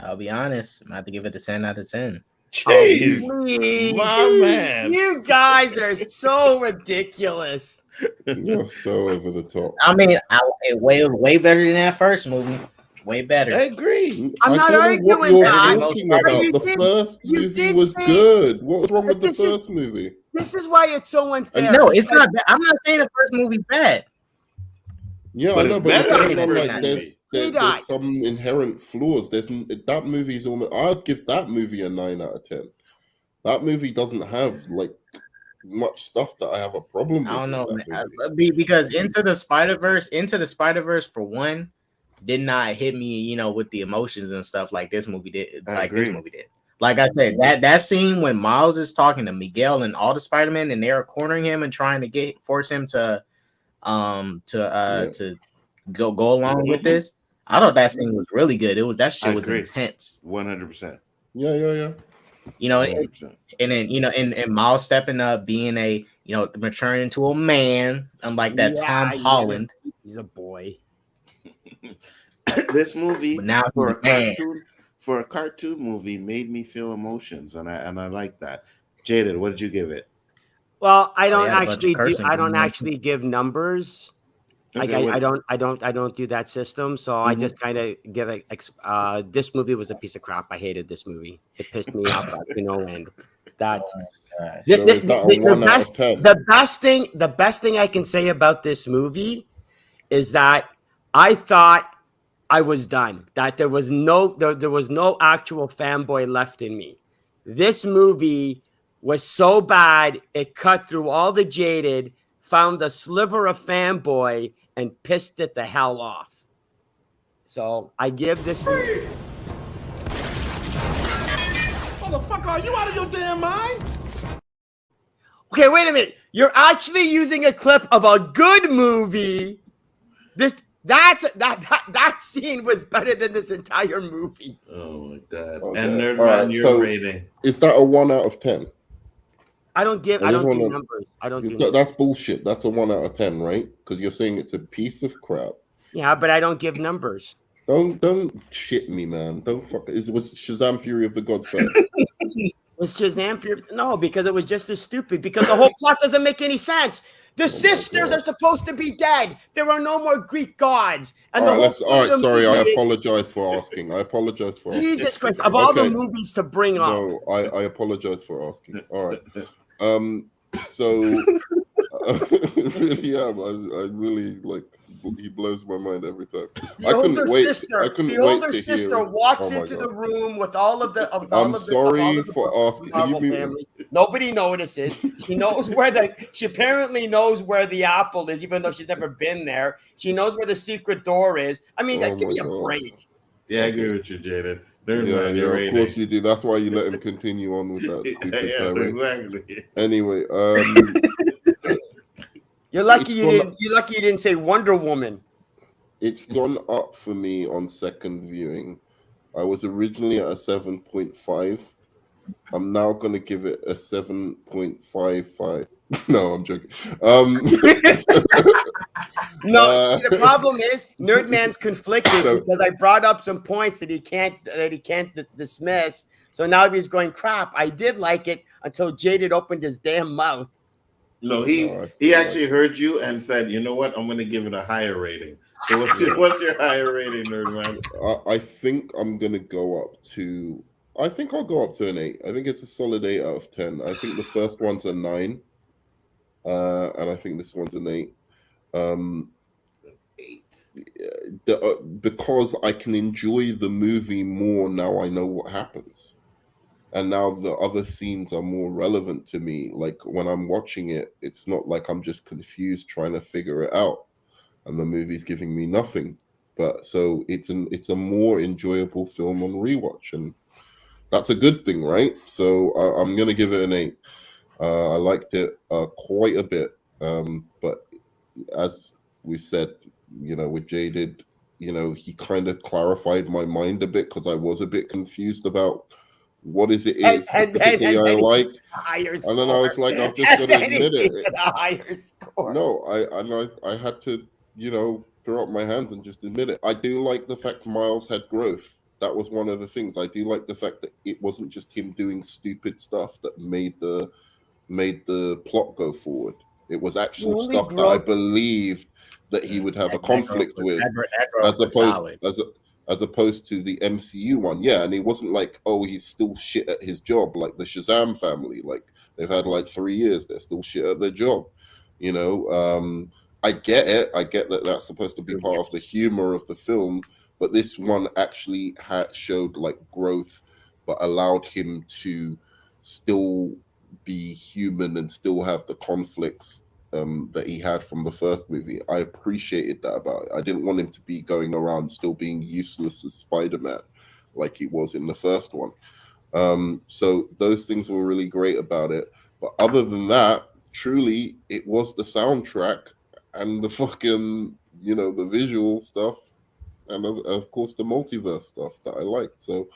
I'll be honest. I'm about to give it a 10 out of 10. Jeez. Please. My man. You guys are so ridiculous. You're so over the top. I mean, way better than that first movie. Way better. I agree. I'm I not don't know what arguing you're that. talking But about. you The did- first you movie did was say- good. What was wrong with the This is- first movie? This is why it's so unfair. No, it's because- not bad. I'm not saying the first movie's bad. Yeah, But I know, it's but better you're than talking the about, first there's movie. some inherent flaws. That movie's almost. I'd give that movie a 9 out of 10. That movie doesn't have like much stuff that I have a problem with. I don't know, in that man. movie. Because Into the Spider-Verse for one did not hit me, with the emotions and stuff like this movie did. This movie did. Like I said, that scene when Miles is talking to Miguel and all the Spider-Man and they're cornering him and trying to force him to go along with this. I thought that scene was really good. That shit was intense. 100%. Yeah. 100%. And then and Miles stepping up, being a maturing into a man, unlike that Tom Holland. He's a boy. This movie But now for he's a a man. cartoon movie made me feel emotions, and I like that. Jaded, what did you give it? Well, I don't yeah, a bunch of actually do. cursing I going don't on. actually give numbers. Like Okay, I don't do that system. So I just kind of give it. This movie was a piece of crap. I hated this movie. It pissed me off to no end. That So is that a 1 out of 10? the best thing I can say about this movie is that I thought I was done. That there was no actual fanboy left in me. This movie was so bad it cut through all the jaded, found a sliver of fanboy, and pissed it the hell off. So I give this movie. Motherfucker, are you out of your damn mind? Okay, wait a minute. You're actually using a clip of a good movie. That scene was better than this entire movie. Oh my god! Okay. And Nerdman, All right, your so- rating? Is that a 1 out of 10? I don't do numbers. I don't do numbers. That's bullshit. That's a 1 out of 10, right? Because you're saying it's a piece of crap. Yeah, but I don't give numbers. Don't shit me, man. Don't fuck. Was Shazam Fury of the Gods better? Was Shazam pure? No, because it was just as stupid. Because the whole plot doesn't make any sense. The sisters are supposed to be dead. There are no more Greek gods. And All right, the whole sorry. I movie is- apologize for asking. Jesus Christ! Of all the Okay. movies to bring up, No, I apologize for asking. All right. So I really am. I really like. He blows my mind every time. the I couldn't older wait. sister, I couldn't the wait older to sister hear. walks Oh my into God. the room with all of the. I'm sorry for asking. Can you Marvel mute him? families. Nobody notices. She knows She apparently knows where the apple is, even though she's never been there. She knows where the secret door is. I mean, Oh give my me a God. break. Yeah, I agree with you, Jaded. Of course you do. That's why you let him continue on with that stupid tirade. Exactly. Anyway, you're lucky you didn't say Wonder Woman. It's gone up for me on second viewing. I was originally at a 7.5. I'm now going to give it a 7.55. No, I'm joking. No, see, the problem is Nerdman's conflicted because I brought up some points that he can't dismiss. So now he's going, crap. I did like it until Jaded opened his damn mouth. No, he actually heard you and said, "You know what? I'm going to give it a higher rating." So what's your higher rating, Nerdman? I think I'm going to go up to. I think I'll go up to an 8. I think it's a solid 8 out of 10. I think the first one's a 9, and I think this one's an 8. 8 because I can enjoy the movie more now. I know what happens, and now the other scenes are more relevant to me. Like when I'm watching it, it's not like I'm just confused trying to figure it out, and the movie's giving me nothing. But so it's a more enjoyable film on rewatch, and that's a good thing, right? So I'm gonna give it an 8. I liked it quite a bit, but as we said, with Jaded, he kind of clarified my mind a bit because I was a bit confused about what is specifically I like, and then I was like, I've just got to admit it. A higher score. No, I had to, throw up my hands and just admit it. I do like the fact Miles had growth. That was one of the things. I do like the fact that it wasn't just him doing stupid stuff that made the plot go forward. It was actual stuff that I believed that he would have a conflict with, as opposed to the MCU one. Yeah, and it wasn't like, oh, he's still shit at his job, like the Shazam family. Like they've had like 3 years, they're still shit at their job. I get it. I get that that's supposed to be part of the humor of the film. But this one actually showed like growth, but allowed him to still be human and still have the conflicts that he had from the first movie. I appreciated that about it. I didn't want him to be going around still being useless as Spider-Man like he was in the first one. So those things were really great about it. But other than that, truly, it was the soundtrack and the fucking, the visual stuff. And of course, the multiverse stuff that I liked. So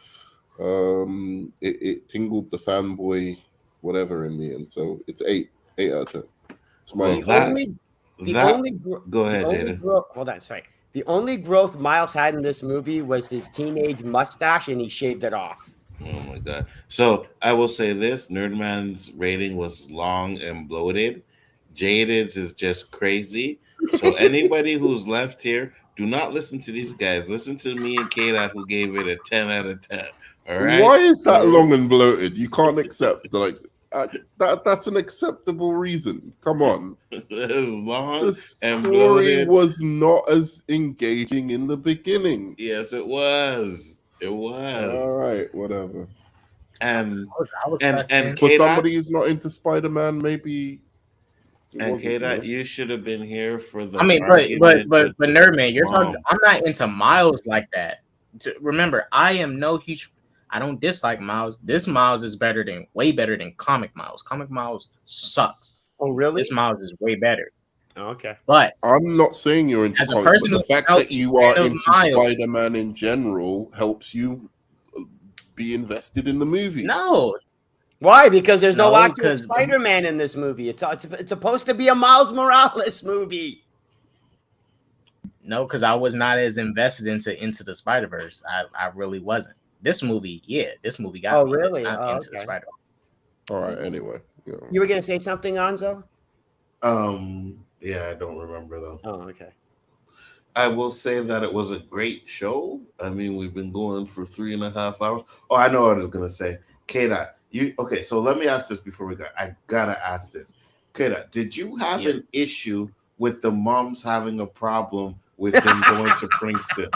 it tingled the fanboy whatever in me. And so it's 8 out of 10. It's my go ahead, Jada. Hold on, sorry. The only growth Miles had in this movie was his teenage mustache, and he shaved it off. Oh my god. So I will say this: Nerdman's rating was long and bloated. Jaded's is just crazy. So anybody who's left here, do not listen to these guys. Listen to me and Kayla, who gave it a 10 out of 10. All right. Why is that long and bloated? You can't accept that's an acceptable reason. Come on. Long the story was not as engaging in the beginning. Yes, it was. It was. All right, whatever. And for somebody who's not into Spider-Man, maybe. And Kayla, you should have been here for the. I mean, but Nerdman, you're talking. I'm not into Miles like that. Remember, I am no huge. I don't dislike Miles. This Miles is way better than Comic Miles. Comic Miles sucks. Oh, really? This Miles is way better. Oh, okay. But I'm not saying you're into as a person, but the fact that you are into Spider-Man in general helps you be invested in the movie. No. Why? Because there's no actual Spider-Man in this movie. It's supposed to be a Miles Morales movie. No, because I was not as invested into the Spider-Verse. I really wasn't. This movie got me really? Into the Spider-Verse. All right. Anyway, you were gonna say something, Anzo? Yeah, I don't remember though. Oh, okay. I will say that it was a great show. I mean, we've been going for 3.5 hours. Oh, I know what I was gonna say. Kayla, okay? So let me ask this before we go. I gotta ask this. Kayla, did you have an issue with the moms having a problem with them going to Princeton?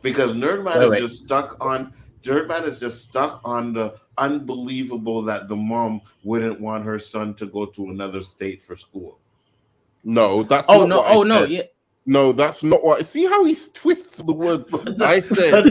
Because Nerdman is just stuck on the unbelievable that the mom wouldn't want her son to go to another state for school. No, that's No, that's not what. See how he twists the word. I said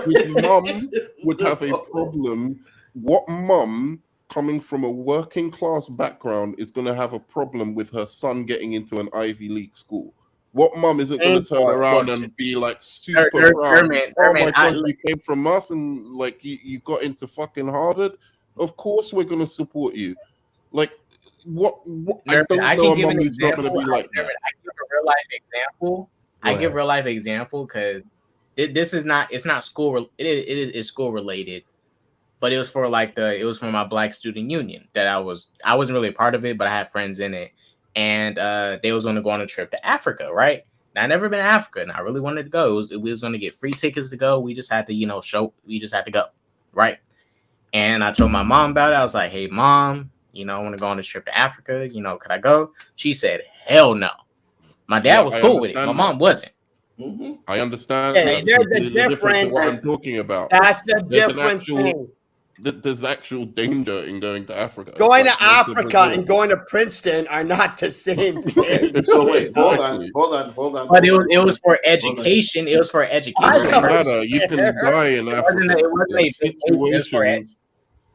his mum would have a problem. What mum coming from a working class background is going to have a problem with her son getting into an Ivy League school? What mum isn't going to turn around and be like super proud? Oh my God, you came from us and like you got into fucking Harvard. Of course, we're going to support you. Like, what I don't know a mum who's not going to be like that. I give a real life example. I give real life example because this is not. It's not school. It is school related, but it was for like it was for my Black Student Union that I wasn't really a part of it, but I had friends in it, and they was going to go on a trip to Africa, right? Now, I never been to Africa, and I really wanted to go. We was going to get free tickets to go. We just had to, we just had to go, right? And I told my mom about it. I was like, "Hey, mom, I want to go on this trip to Africa. Could I go?" She said, "Hell no." My dad was cool with it. My mom wasn't. Mm-hmm. I understand. Yeah, there's a difference. What I'm talking about. That's the difference. There's actual danger in going to Africa. Going to Africa and going to Princeton are not the same thing. So wait, hold on. But it was for education. It was for education. It doesn't matter. You can die in Africa.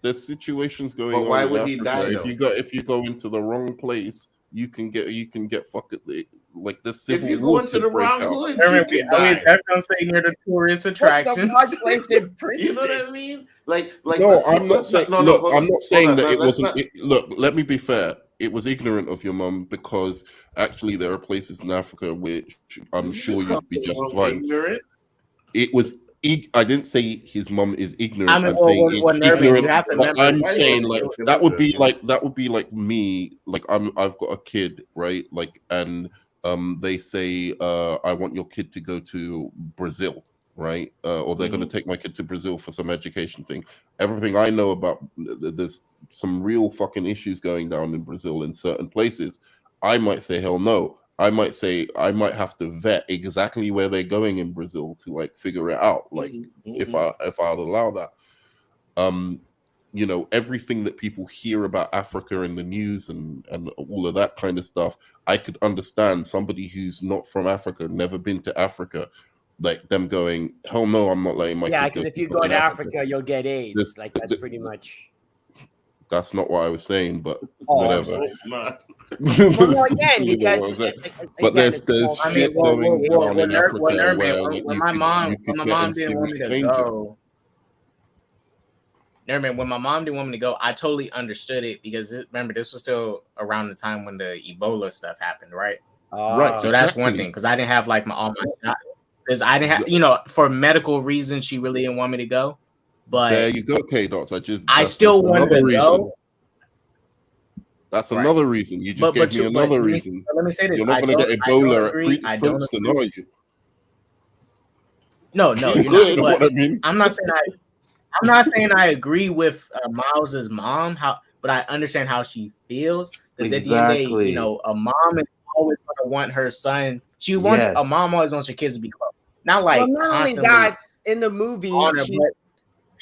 There's situations going on. Why would he die? If you go into the wrong place, you can get fucked. Like the civil if you go into the wrong hood, that's gonna say near the tourist attractions. You know what I mean? Like no, I'm not saying. Look, I'm not saying that it wasn't. Look, let me be fair. It was ignorant of your mum because actually there are places in Africa which I'm sure you'd be just fine. Ignorant? It was. I didn't say his mum is ignorant. I'm saying ignorant. I'm saying like that would be like me. Like I've got a kid, right? Like and they say I want your kid to go to Brazil, right? Or they're going to take my kid to Brazil for some education thing. Everything I know about there's some real fucking issues going down in Brazil in certain places. I might say hell no. I might say I might have to vet exactly where they're going in Brazil to like figure it out. Like if I'd allow that. Everything that people hear about Africa in the news and all of that kind of stuff, I could understand somebody who's not from Africa, never been to Africa, like them going, hell no, I'm not letting my kid go. Yeah, because if you go to Africa, you'll get AIDS. That's pretty much. That's not what I was saying, but whatever. Well, again, because but there's shit going on in Africa when my mom didn't want me to go. When my mom didn't want me to go, I totally understood it because remember this was still around the time when the Ebola stuff happened, right? Right. So that's one thing because I didn't have like all my because I didn't have for medical reasons she really didn't want me to go. But there you go, K-Dots. I still wanted to go. That's another reason. You just gave me another reason. Let me say this. You're not going to get Ebola at Princeton, are you? No, you're not. But what I mean? I'm not saying I agree with Miles's mom. But I understand how she feels. Because at the end of the day, a mom is always going to want her son. She wants a mom always wants her kids to be close. Not like not constantly. That in the movie,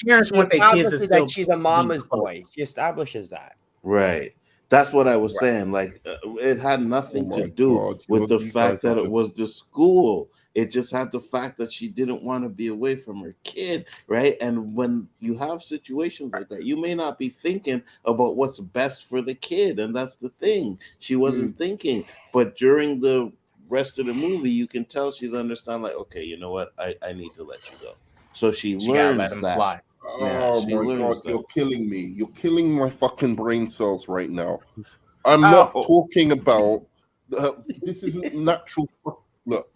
parents want their kids to still. That she's a mama's boy. She establishes that. Right. That's what I was saying. Like it had nothing to do with the fact that it was the school. It just had the fact that she didn't want to be away from her kid, right? And when you have situations like that, you may not be thinking about what's best for the kid, and that's the thing. She wasn't thinking, but during the rest of the movie, you can tell she's understand. Like, okay, you know what? I need to let you go. So she learns let him that. Fly. Oh my God, you're killing me. You're killing my fucking brain cells right now. I'm not talking about this isn't natural. Look,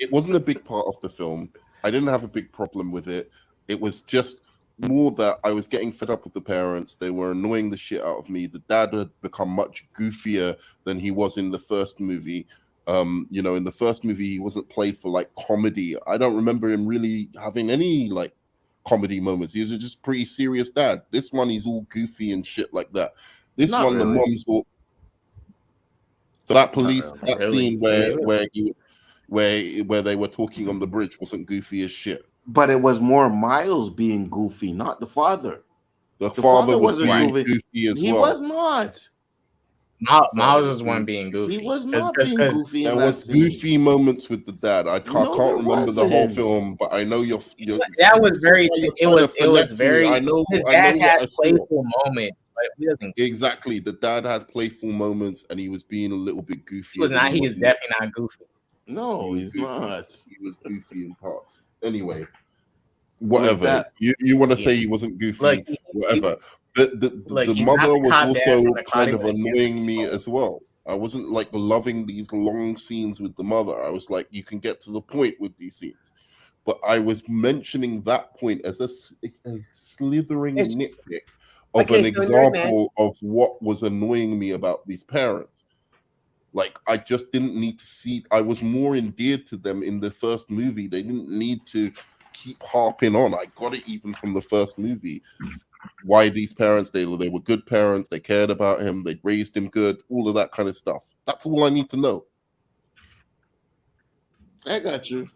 it wasn't a big part of the film. I didn't have a big problem with it. It was just more that I was getting fed up with the parents. They were annoying the shit out of me. The dad had become much goofier than he was in the first movie. In the first movie, he wasn't played for like comedy. I don't remember him really having any like comedy moments. He was just pretty serious dad. This one, he's all goofy and shit like that. This one, the mom's all. So that scene where they were talking on the bridge wasn't goofy as shit. But it was more Miles being goofy, not the father. The father was being goofy as well. He was not. Miles was one being goofy. He was not being goofy. There was goofy moments with the dad. I can't remember the whole film, but I know you're that was very. It was very. I know. His I dad know had what I playful moments, but he doesn't. Exactly, the dad had playful moments, and he was being a little bit goofy. He was not. He is definitely not goofy. No, he's not. He was goofy in parts. Anyway, whatever. You want to say he wasn't goofy? Look, whatever. The mother was also kind of annoying me as well. I wasn't like loving these long scenes with the mother. I was like, you can get to the point with these scenes. But I was mentioning that point as a slithering nitpick of an example of what was annoying me about these parents. Like, I just didn't need to see. I was more endeared to them in the first movie. They didn't need to keep harping on. I got it even from the first movie. Why these parents, they were good parents, they cared about him, they raised him good, all of that kind of stuff. That's all I need to know. I got you.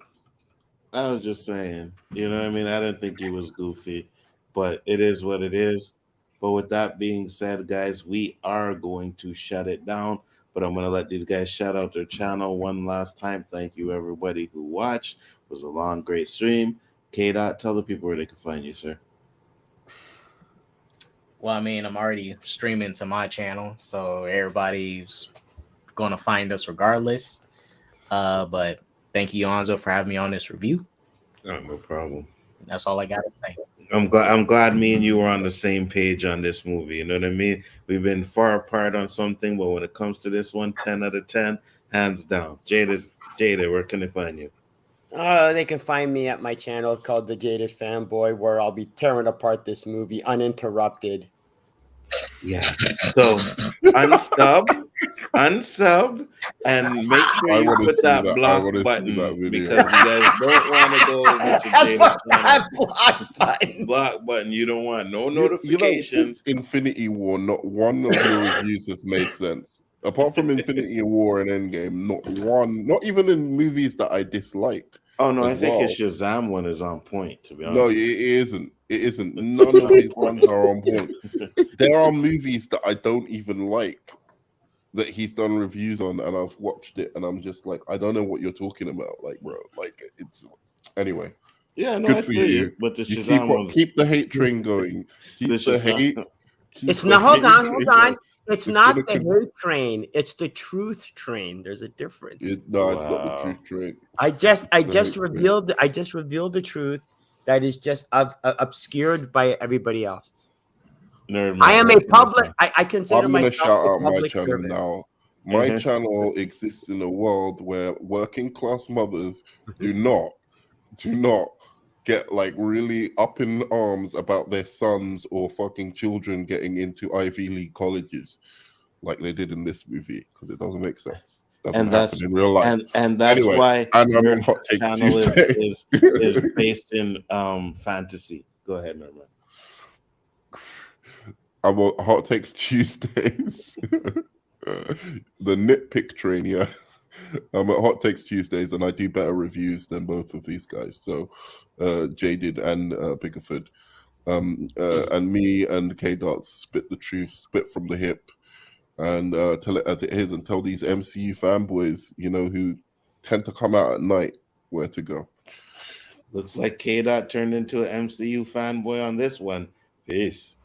I was just saying, you know what I mean? I didn't think he was goofy, but it is what it is. But with that being said, guys, we are going to shut it down, but I'm going to let these guys shout out their channel one last time. Thank you, everybody who watched. It was a long, great stream. K-Dot, tell the people where they can find you, sir. Well, I mean, I'm already streaming to my channel, so everybody's going to find us regardless. But thank you, Anzo, for having me on this review. Oh, no problem. That's all I got to say. I'm glad me and you were on the same page on this movie. You know what I mean? We've been far apart on something, but when it comes to this one, 10 out of 10, hands down. Jada, where can they find you? They can find me at my channel called The Jaded Fanboy, where I'll be tearing apart this movie uninterrupted. Yeah. So unsub, and make sure you put that block button because you guys don't want to go that block button. You don't want no notifications. Since Infinity War, not one of your reviews has made sense. Apart from Infinity War and Endgame, not one, not even in movies that I dislike. Oh no, I think his Shazam one is on point, to be honest. No, it isn't. It isn't. None of these ones are on point. There are movies that I don't even like that he's done reviews on, and I've watched it, and I'm just like, I don't know what you're talking about, like, bro. Like, it's anyway. Yeah, no, good for you. But the Shazam keep the hate train going. Keep the hate. Hold on. It's not the hate train. It's the truth train. There's a difference. It's not the truth train. I just revealed the truth that is just obscured by everybody else. Nerd, I am a public. I consider myself shout out my channel servant. now. My channel exists in a world where working class mothers do not get like really up in arms about their sons or fucking children getting into Ivy League colleges like they did in this movie, because it doesn't make sense. And that's in real life. And that's anyway, why your channel is based in fantasy. Go ahead, Norman. I'm on Hot Takes Tuesdays. The nitpick train, yeah. I'm at Hot Takes Tuesdays, and I do better reviews than both of these guys. So, Jaded and Biggerford, and me and K-Dot spit the truth, spit from the hip, and tell it as it is, and tell these MCU fanboys, you know, who tend to come out at night, where to go. Looks like K-Dot turned into an MCU fanboy on this one. Peace.